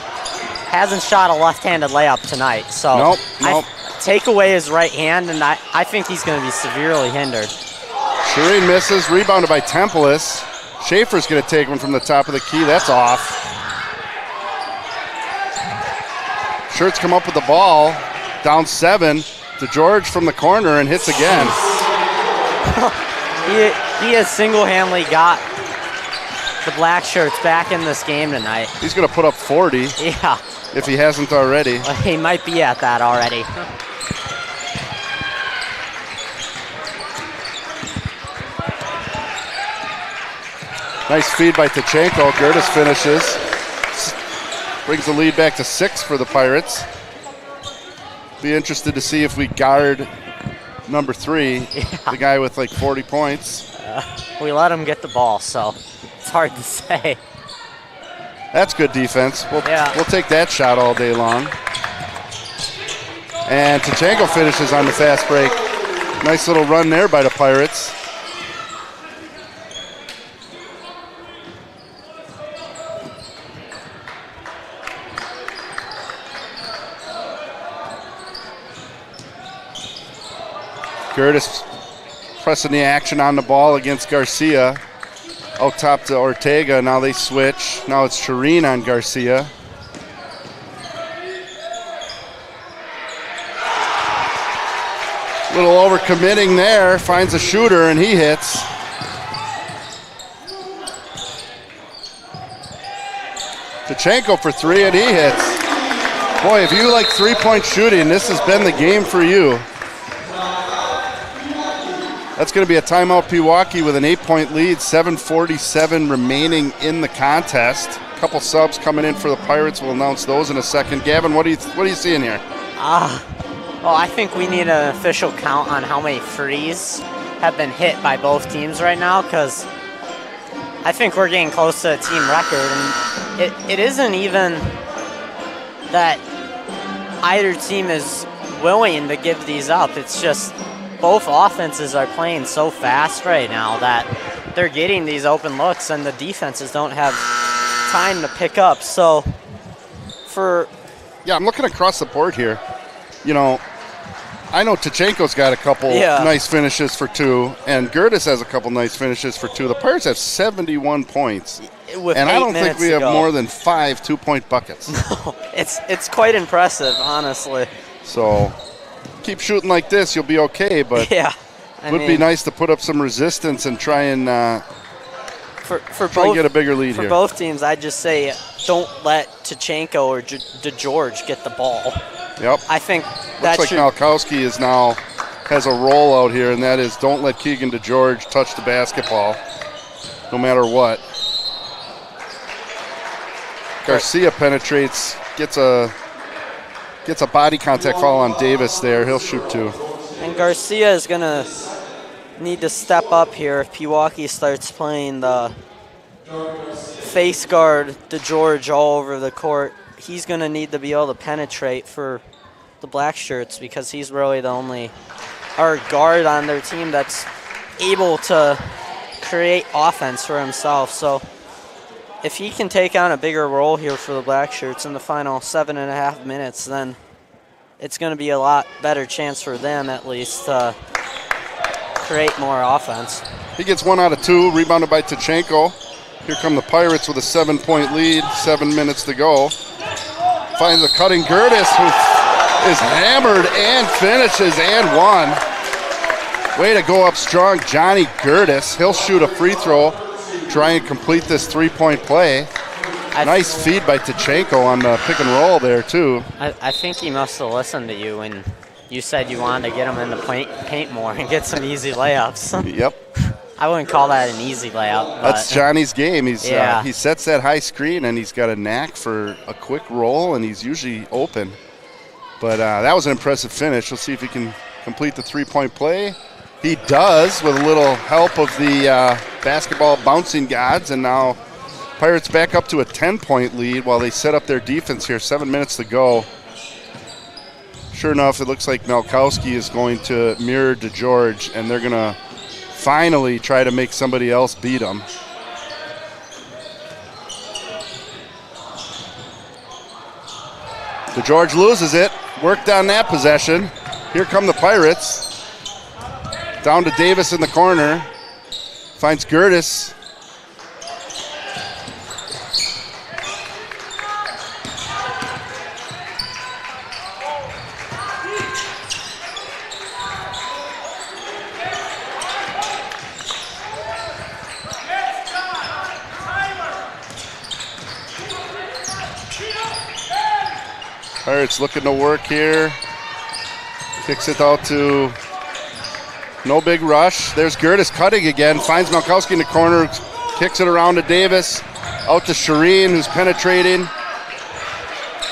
hasn't shot a left-handed layup tonight, so nope. Take away his right hand, and I think he's going to be severely hindered. Shireen misses, rebounded by Templis. Schaefer's going to take one from the top of the key. That's off. Shirts come up with the ball, down 7. DeGeorge from the corner and hits again. He has single-handedly got the black shirts back in this game tonight. He's going to put up 40. Yeah. If he hasn't already. Well, he might be at that already. Nice feed by Tachenko. Gertis finishes. Brings the lead back to 6 for the Pirates. Be interested to see if we guard number 3, the guy with like 40 points. We let him get the ball, so it's hard to say. That's good defense. We'll take that shot all day long. And Tachenko finishes on the fast break. Nice little run there by the Pirates. Gertis pressing the action on the ball against Garcia. Out top to Ortega. Now they switch. Now it's Shireen on Garcia. Little overcommitting there. Finds a shooter and he hits. Tachenko for three, and he hits. Boy, if you like three-point shooting, this has been the game for you. That's going to be a timeout, Pewaukee, with an 8-point lead, 7:47 remaining in the contest. A couple subs coming in for the Pirates. We'll announce those in a second. Gavin, what are you seeing here? Well, I think we need an official count on how many threes have been hit by both teams right now, because I think we're getting close to a team record, and it isn't even that either team is willing to give these up. It's just both offenses are playing so fast right now that they're getting these open looks, and the defenses don't have time to pick up. So I'm looking across the board here. You know, I know Tachenko's got a couple nice finishes for two, and Gertis has a couple nice finishes for two. The Pirates have 71 points, and I don't think we have more than 5 2-point buckets. No, it's quite impressive, honestly. So keep shooting like this, you'll be okay, but it would be nice to put up some resistance and try and get a bigger lead here. For both teams, I'd just say don't let Tachenko or DeGeorge get the ball. Yep. I think that looks like Malkowski has a role out here, and that is don't let Keegan DeGeorge touch the basketball, no matter what. Garcia penetrates, gets a body contact foul on Davis there. He'll shoot two. And Garcia is going to need to step up here if Pewaukee starts playing the face guard DeGeorge all over the court. He's going to need to be able to penetrate for the Black Shirts, because he's really the only guard on their team that's able to create offense for himself. So if he can take on a bigger role here for the Black Shirts in the final 7.5 minutes, then it's going to be a lot better chance for them, at least, to create more offense. He gets 1 out of 2, rebounded by Tachenko. Here come the Pirates with a 7-point lead, 7 minutes to go. Finds a cutting Gertis, who is hammered and finishes and one. Way to go up strong, Johnny Gertis. He'll shoot a free throw, try and complete this 3-point play. Nice feed by Tachenko on the pick and roll there, too. I think he must have listened to you when you said you wanted to get him in the paint more and get some easy layups. Yep. I wouldn't call that an easy layup. That's Johnny's game. He sets that high screen, and he's got a knack for a quick roll, and he's usually open. But that was an impressive finish. We'll see if he can complete the 3-point play. He does, with a little help of the basketball bouncing gods, and now Pirates back up to a 10-point lead while they set up their defense here. 7 minutes to go. Sure enough, it looks like Malkowski is going to mirror DeGeorge, and they're going to finally try to make somebody else beat him. DeGeorge loses it. Worked on that possession. Here come the Pirates. Down to Davis in the corner. Finds Gertis. Pirates looking to work here. Kicks it out to no big rush. There's Gertis cutting again. Finds Malkowski in the corner. Kicks it around to Davis. Out to Shireen, who's penetrating.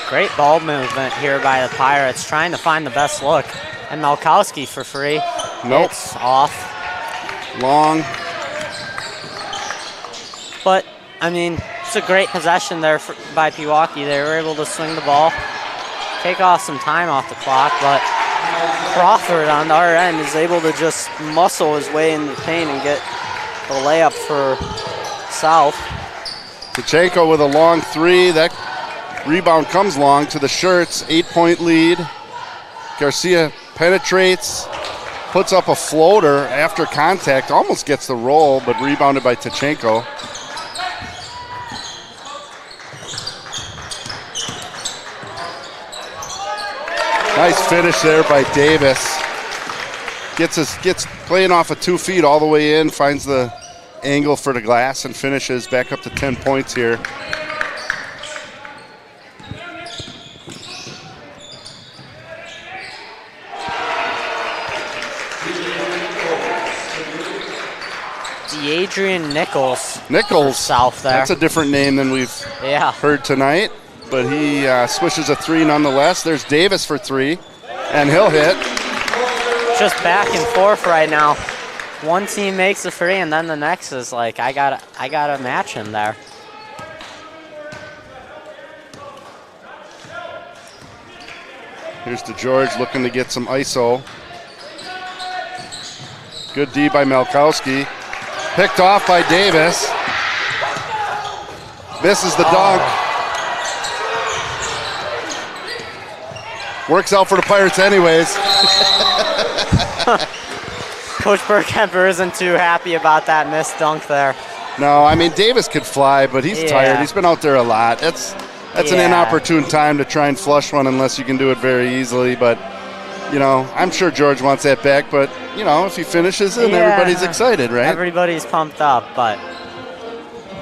Great ball movement here by the Pirates, trying to find the best look. And Malkowski for free. Nope. It's off. Long. But, I mean, it's a great possession there by Pewaukee. They were able to swing the ball, take off some time off the clock, but Crawford on our end is able to just muscle his way into the paint and get the layup for South. Tachenko with a long three. That rebound comes long to the Shirts. 8-point lead. Garcia penetrates, puts up a floater after contact, almost gets the roll, but rebounded by Tachenko. Nice finish there by Davis. Gets playing off of 2 feet all the way in, finds the angle for the glass and finishes back up to 10 points here. Adrian Nichols. Nichols. South there. That's a different name than we've heard tonight. But he swishes a 3 nonetheless. There's Davis for 3, and he'll hit. Just back and forth right now. One team makes a 3, and then the next is like, I gotta match him there. Here's DeGeorge looking to get some ISO. Good D by Malkowski. Picked off by Davis. Misses the dunk. Works out for the Pirates anyways. Coach Burkemper isn't too happy about that missed dunk there. No, I mean, Davis could fly, but he's tired. He's been out there a lot. That's an inopportune time to try and flush one unless you can do it very easily. But, you know, I'm sure George wants that back. But, you know, if he finishes it, everybody's excited, right? Everybody's pumped up, but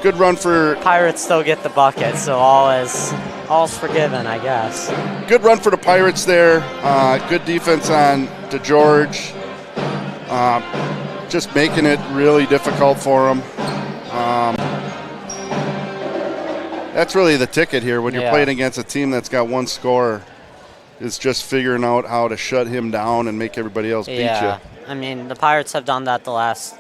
good run for Pirates still get the bucket, so all's forgiven, I guess. Good run for the Pirates there. Good defense on DeGeorge. Just making it really difficult for him. That's really the ticket here when you're playing against a team that's got one scorer, is just figuring out how to shut him down and make everybody else beat you. I mean, the Pirates have done that the last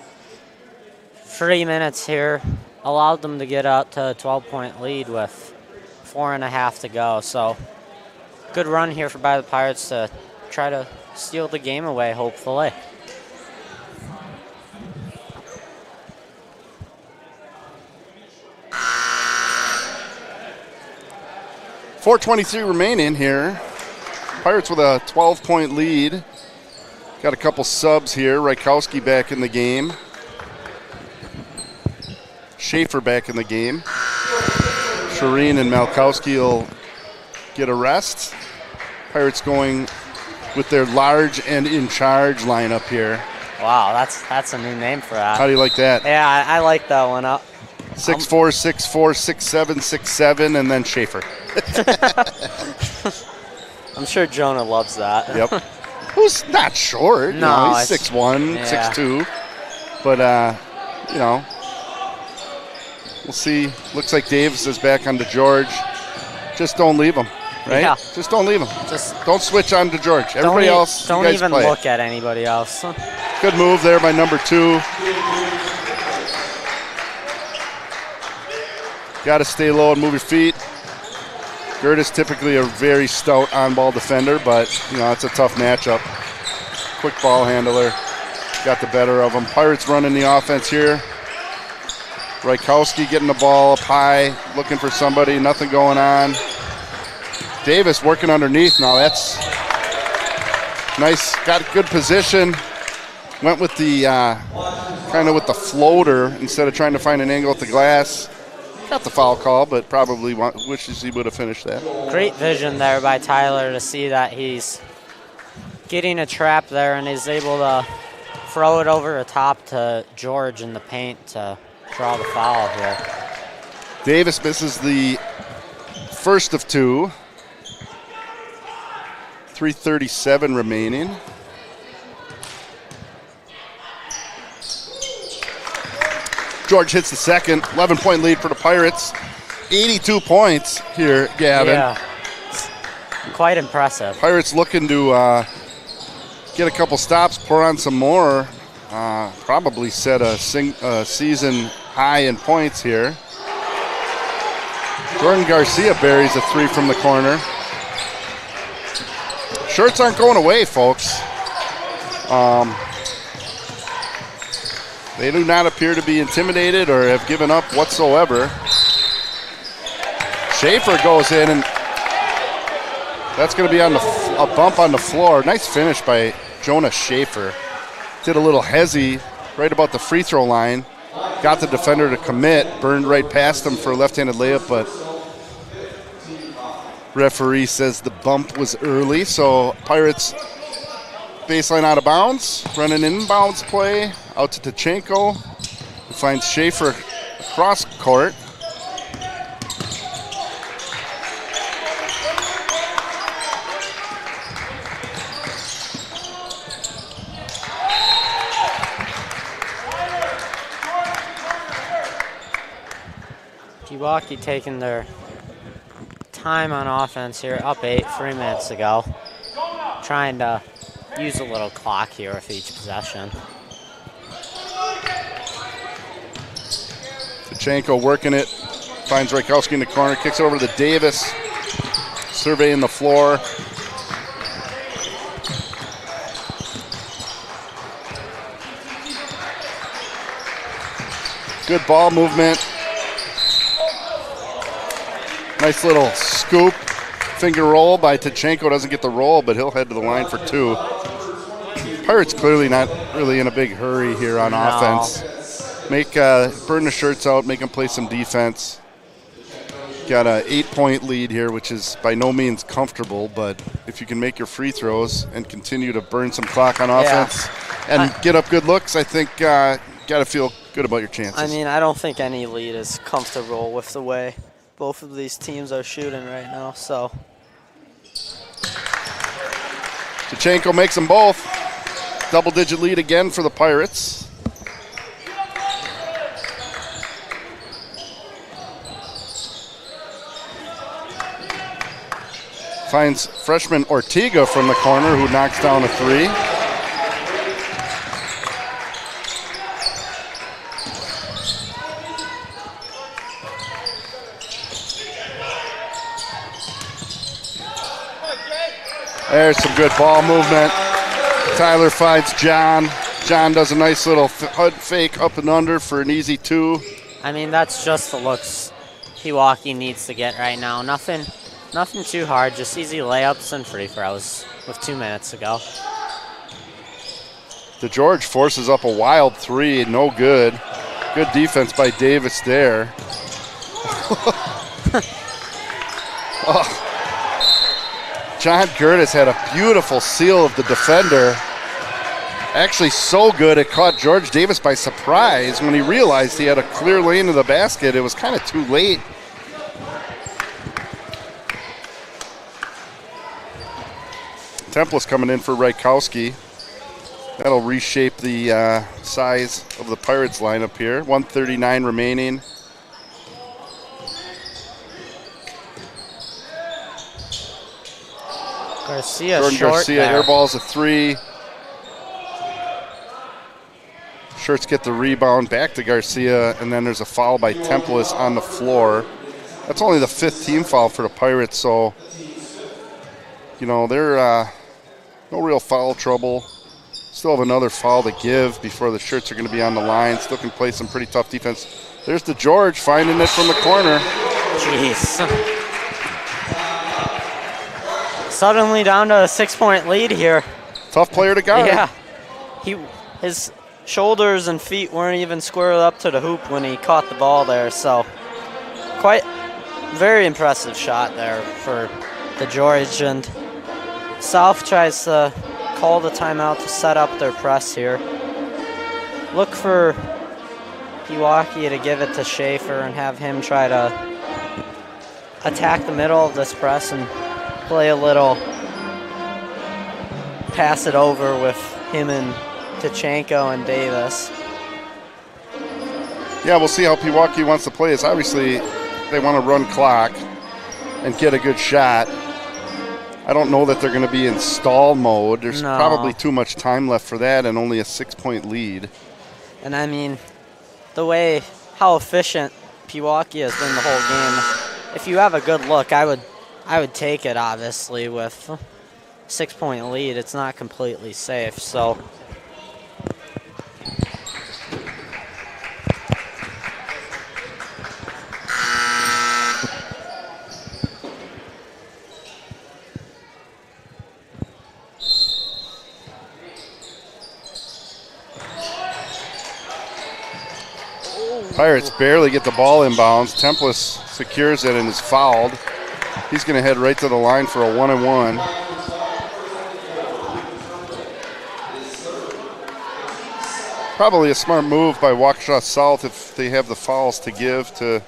3 minutes here, allowed them to get out to a 12-point lead with 4.5 to go. So good run here by the Pirates to try to steal the game away, hopefully. .423 remaining here. Pirates with a 12-point lead. Got a couple subs here. Rykowski back in the game. Schaefer back in the game. Shireen and Malkowski will get a rest. Pirates going with their large and in charge lineup here. Wow, that's a new name for that. How do you like that? Yeah, I like that one up. 6'4", 6'4", 6'7", 6'7", and then Schaefer. I'm sure Jonah loves that. Yep. Who's not short. No, he's 6'1", 6'2". But, you know, we'll see. Looks like Davis is back on DeGeorge. Just don't leave him, right? Yeah. Just don't leave him. Just don't switch on DeGeorge. Everybody else, don't you guys even play. look at anybody else. Good move there by number 2. Got to stay low and move your feet. Gert is typically a very stout on-ball defender, but, you know, it's a tough matchup. Quick ball handler. Got the better of him. Pirates running the offense here. Rykowski getting the ball up high, looking for somebody. Nothing going on. Davis working underneath now. That's nice. Got good position. Went with the kind of with the floater instead of trying to find an angle at the glass. Got the foul call, but probably wishes he would have finished that. Great vision there by Tyler to see that he's getting a trap there and is able to throw it over the top to George in the paint to draw the foul here. Davis misses the first of 2. 3:37 remaining. George hits the second. 11-point lead for the Pirates. 82 points here, Gavin. Yeah, quite impressive. Pirates looking to get a couple stops, pour on some more. Probably set a season high in points here. Jordan Garcia buries a 3 from the corner. Shirts aren't going away, folks. They do not appear to be intimidated or have given up whatsoever. Schaefer goes in, and that's going to be on a bump on the floor. Nice finish by Jonah Schaefer. Did a little hezzy right about the free throw line. Got the defender to commit, burned right past him for a left-handed layup, but referee says the bump was early. So Pirates baseline out of bounds, running inbounds play out to Tachenko, who finds Schaefer across court. Pewaukee taking their time on offense here, up 8, 3 minutes to go. Trying to use a little clock here with each possession. Tachenko working it, finds Raikowski in the corner, kicks it over to Davis, surveying the floor. Good ball movement. Nice little scoop. Finger roll by Tachenko. Doesn't get the roll, but he'll head to the line for 2. Pirates clearly not really in a big hurry here on offense. Burn the shirts out, make them play some defense. Got a 8-point lead here, which is by no means comfortable, but if you can make your free throws and continue to burn some clock on offense and get up good looks, I think got to feel good about your chances. I mean, I don't think any lead is comfortable with the way both of these teams are shooting right now, so. Tachenko makes them both. Double-digit lead again for the Pirates. Finds freshman Ortega from the corner, who knocks down a 3. There's some good ball movement. Tyler finds John. John does a nice little HUD fake up and under for an easy 2. I mean, that's just the looks Pewaukee needs to get right now. Nothing too hard, just easy layups and free throws with 2 minutes to go. DeGeorge forces up a wild 3, no good. Good defense by Davis there. Oh. John Curtis had a beautiful seal of the defender. Actually so good it caught George Davis by surprise when he realized he had a clear lane to the basket. It was kind of too late. Temple's coming in for Raikowski. That'll reshape the size of the Pirates lineup here. 1:39 remaining. Jordan Garcia airballs a 3. Shirts get the rebound back to Garcia, and then there's a foul by Templis on the floor. That's only the 5th team foul for the Pirates, so you know they're no real foul trouble. Still have another foul to give before the Shirts are going to be on the line. Still can play some pretty tough defense. There's DeGeorge finding it from the corner. Jeez. Suddenly down to a 6-point lead here. Tough player to guard. Yeah. His shoulders and feet weren't even squared up to the hoop when he caught the ball there, so very impressive shot there for DeGeorge. And South tries to call the timeout to set up their press here. Look for Pewaukee to give it to Schaefer and have him try to attack the middle of this press and play a little pass it over with him and Tachenko and Davis. Yeah, we'll see how Pewaukee wants to play this. Obviously, they want to run clock and get a good shot. I don't know that they're going to be in stall mode. There's probably too much time left for that and only a 6-point lead. And I mean, how efficient Pewaukee has been the whole game. If you have a good look, I would take it, obviously, with 6-point lead. It's not completely safe, so. Pirates barely get the ball inbounds. Templis secures it and is fouled. He's going to head right to the line for a 1-and-1. Probably a smart move by Waukesha South if they have the fouls to give to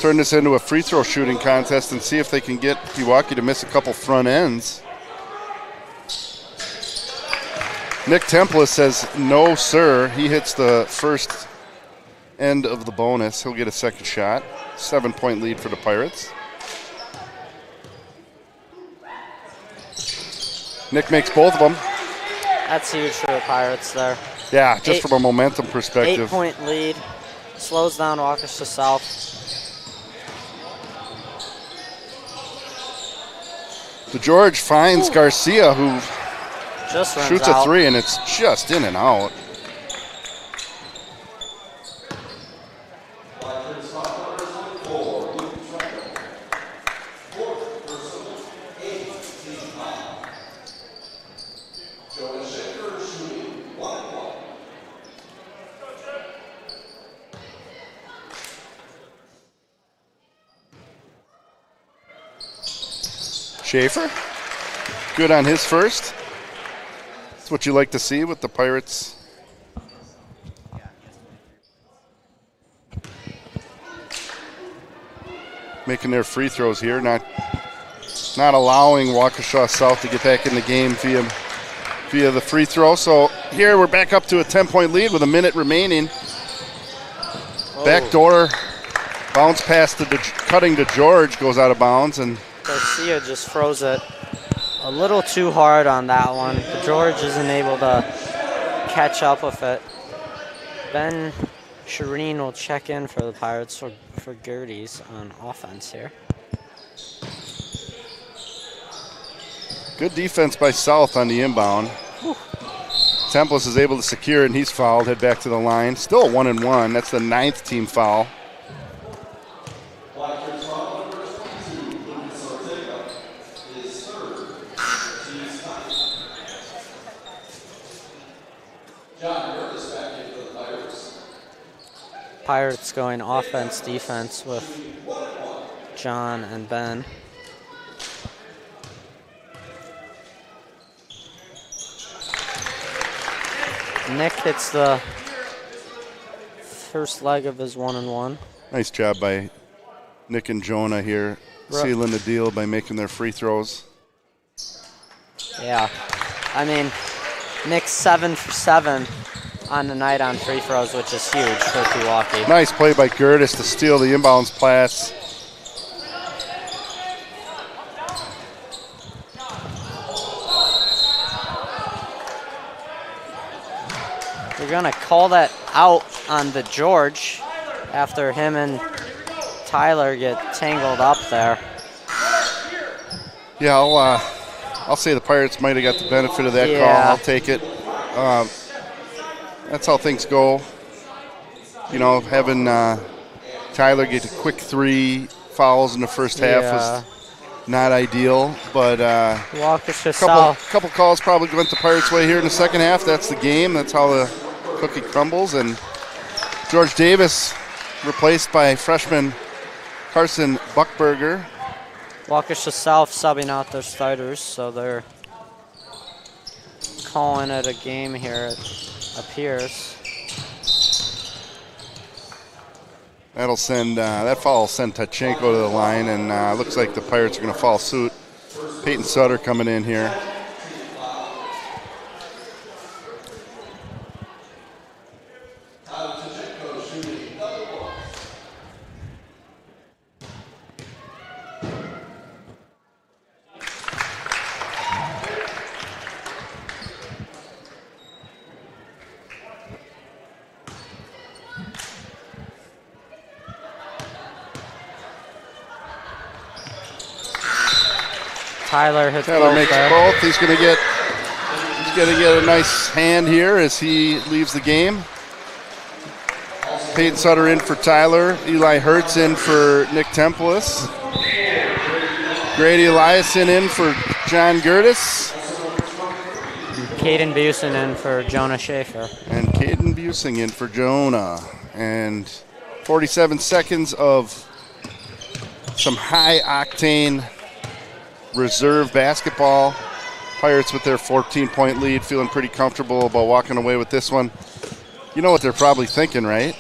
turn this into a free throw shooting contest and see if they can get Pewaukee to miss a couple front ends. Nick Templis says no, sir. He hits the first end of the bonus. He'll get a second shot. 7-point lead for the Pirates. Nick makes both of them. That's huge for the Pirates there. Yeah, just from a momentum perspective. 8-point lead. Slows down Waukesha South. The George finds Garcia, who just shoots out. a three, and it's just in and out. Schaefer, good on his first. That's what you like to see with the Pirates. Making their free throws here, not allowing Waukesha South to get back in the game via the free throw. So here we're back up to a 10-point lead with a minute remaining. Backdoor bounce pass to cutting to George goes out of bounds, and Garcia just froze it a little too hard on that one. George isn't able to catch up with it. Ben Shireen will check in for the Pirates for Gerties on offense here. Good defense by South on the inbound. Templis is able to secure it, and he's fouled. Head back to the line. Still a 1-and-1. That's the 9th team foul. Pirates going offense, defense with John and Ben. Nick hits the first leg of his 1-and-1. Nice job by Nick and Jonah here, sealing the deal by making their free throws. Yeah, I mean, Nick's 7 for 7 on the night on free throws, which is huge for Pewaukee. Nice play by Gertis to steal the inbounds pass. They're gonna call that out on the George after him and Tyler get tangled up there. Yeah, I'll say the Pirates might have got the benefit of that call. I'll take it. That's how things go. You know, having Tyler get a quick 3 fouls in the first half was not ideal, but couple calls probably went the Pirates' way here in the second half. That's the game. That's how the cookie crumbles. And George Davis replaced by freshman Carson Buckberger. Waukesha South subbing out their starters, so they're calling it a game here, it appears. That'll send that foul will send Tachenko to the line, and looks like the Pirates are going to follow suit. Peyton Sutter coming in here. Tyler hits Tyler makes both. He's going to get a nice hand here as he leaves the game. Peyton Sutter in for Tyler. Eli Hertz in for Nick Templis. Grady Eliason in for John Gertis. Caden Busen in for Jonah Schaefer. And Caden Busing in for Jonah. And 47 seconds of some high-octane reserve basketball. Pirates with their 14-point lead, feeling pretty comfortable about walking away with this one. You know what they're probably thinking, right?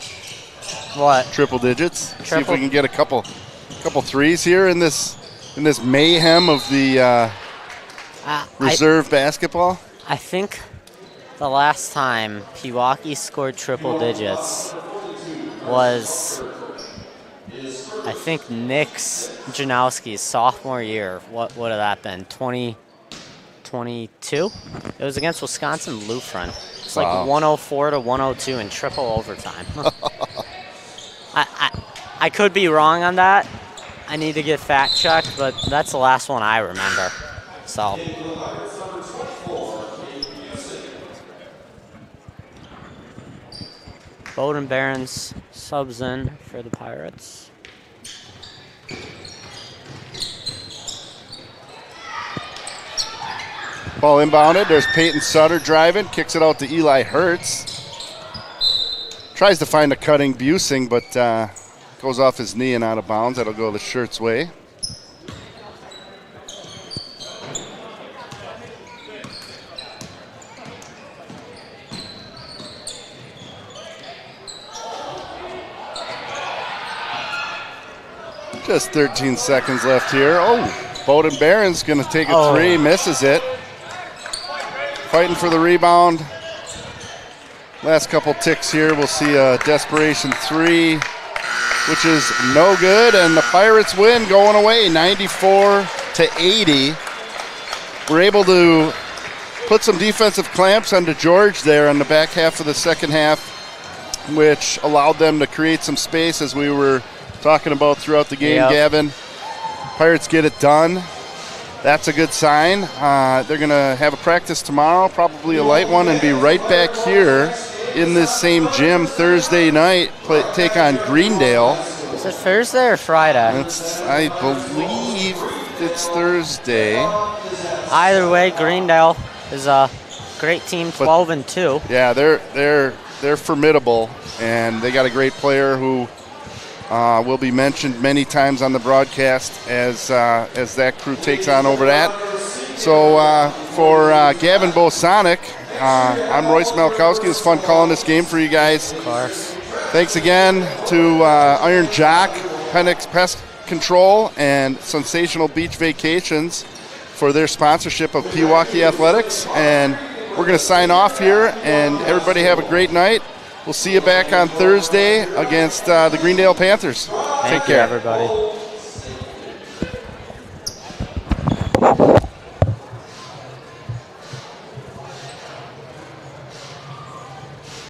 What? Triple digits. See if we can get a couple threes here in this mayhem of the reserve basketball. I think the last time Pewaukee scored triple digits was, I think, Nick Janowski's sophomore year. What would have that been? 2022? It was against Wisconsin Lutheran. It's like 104 to 102 in triple overtime. I could be wrong on that. I need to get fact checked, but that's the last one I remember. So. Bowden Barons subs in for the Pirates. Ball inbounded. There's Peyton Sutter driving. Kicks it out to Eli Hertz. Tries to find a cutting Busing, but goes off his knee and out of bounds. That'll go the Shirt's way. Just 13 seconds left here. Oh, Bowden Barron's going to take a three, misses it. Fighting for the rebound. Last couple ticks here. We'll see a desperation three, which is no good, and the Pirates win going away 94-80. We're able to put some defensive clamps onto George there in the back half of the second half, which allowed them to create some space as we were talking about throughout the game, yep. Gavin. Pirates get it done. That's a good sign. They're going to have a practice tomorrow, probably a light one, and be right back here in this same gym Thursday night, take on Greendale. Is it Thursday or Friday? I believe it's Thursday. Either way, Greendale is a great team, 12-2. Yeah, they're formidable, and they got a great player who will be mentioned many times on the broadcast as that crew takes on over that. So for Gavin Bosonic, I'm Royce Malkowski. It was fun calling this game for you guys. Of course. Thanks again to Iron Jock, Penix Pest Control, and Sensational Beach Vacations for their sponsorship of Pewaukee Athletics. And we're going to sign off here, and everybody have a great night. We'll see you back on Thursday against the Greendale Panthers. Take care, everybody.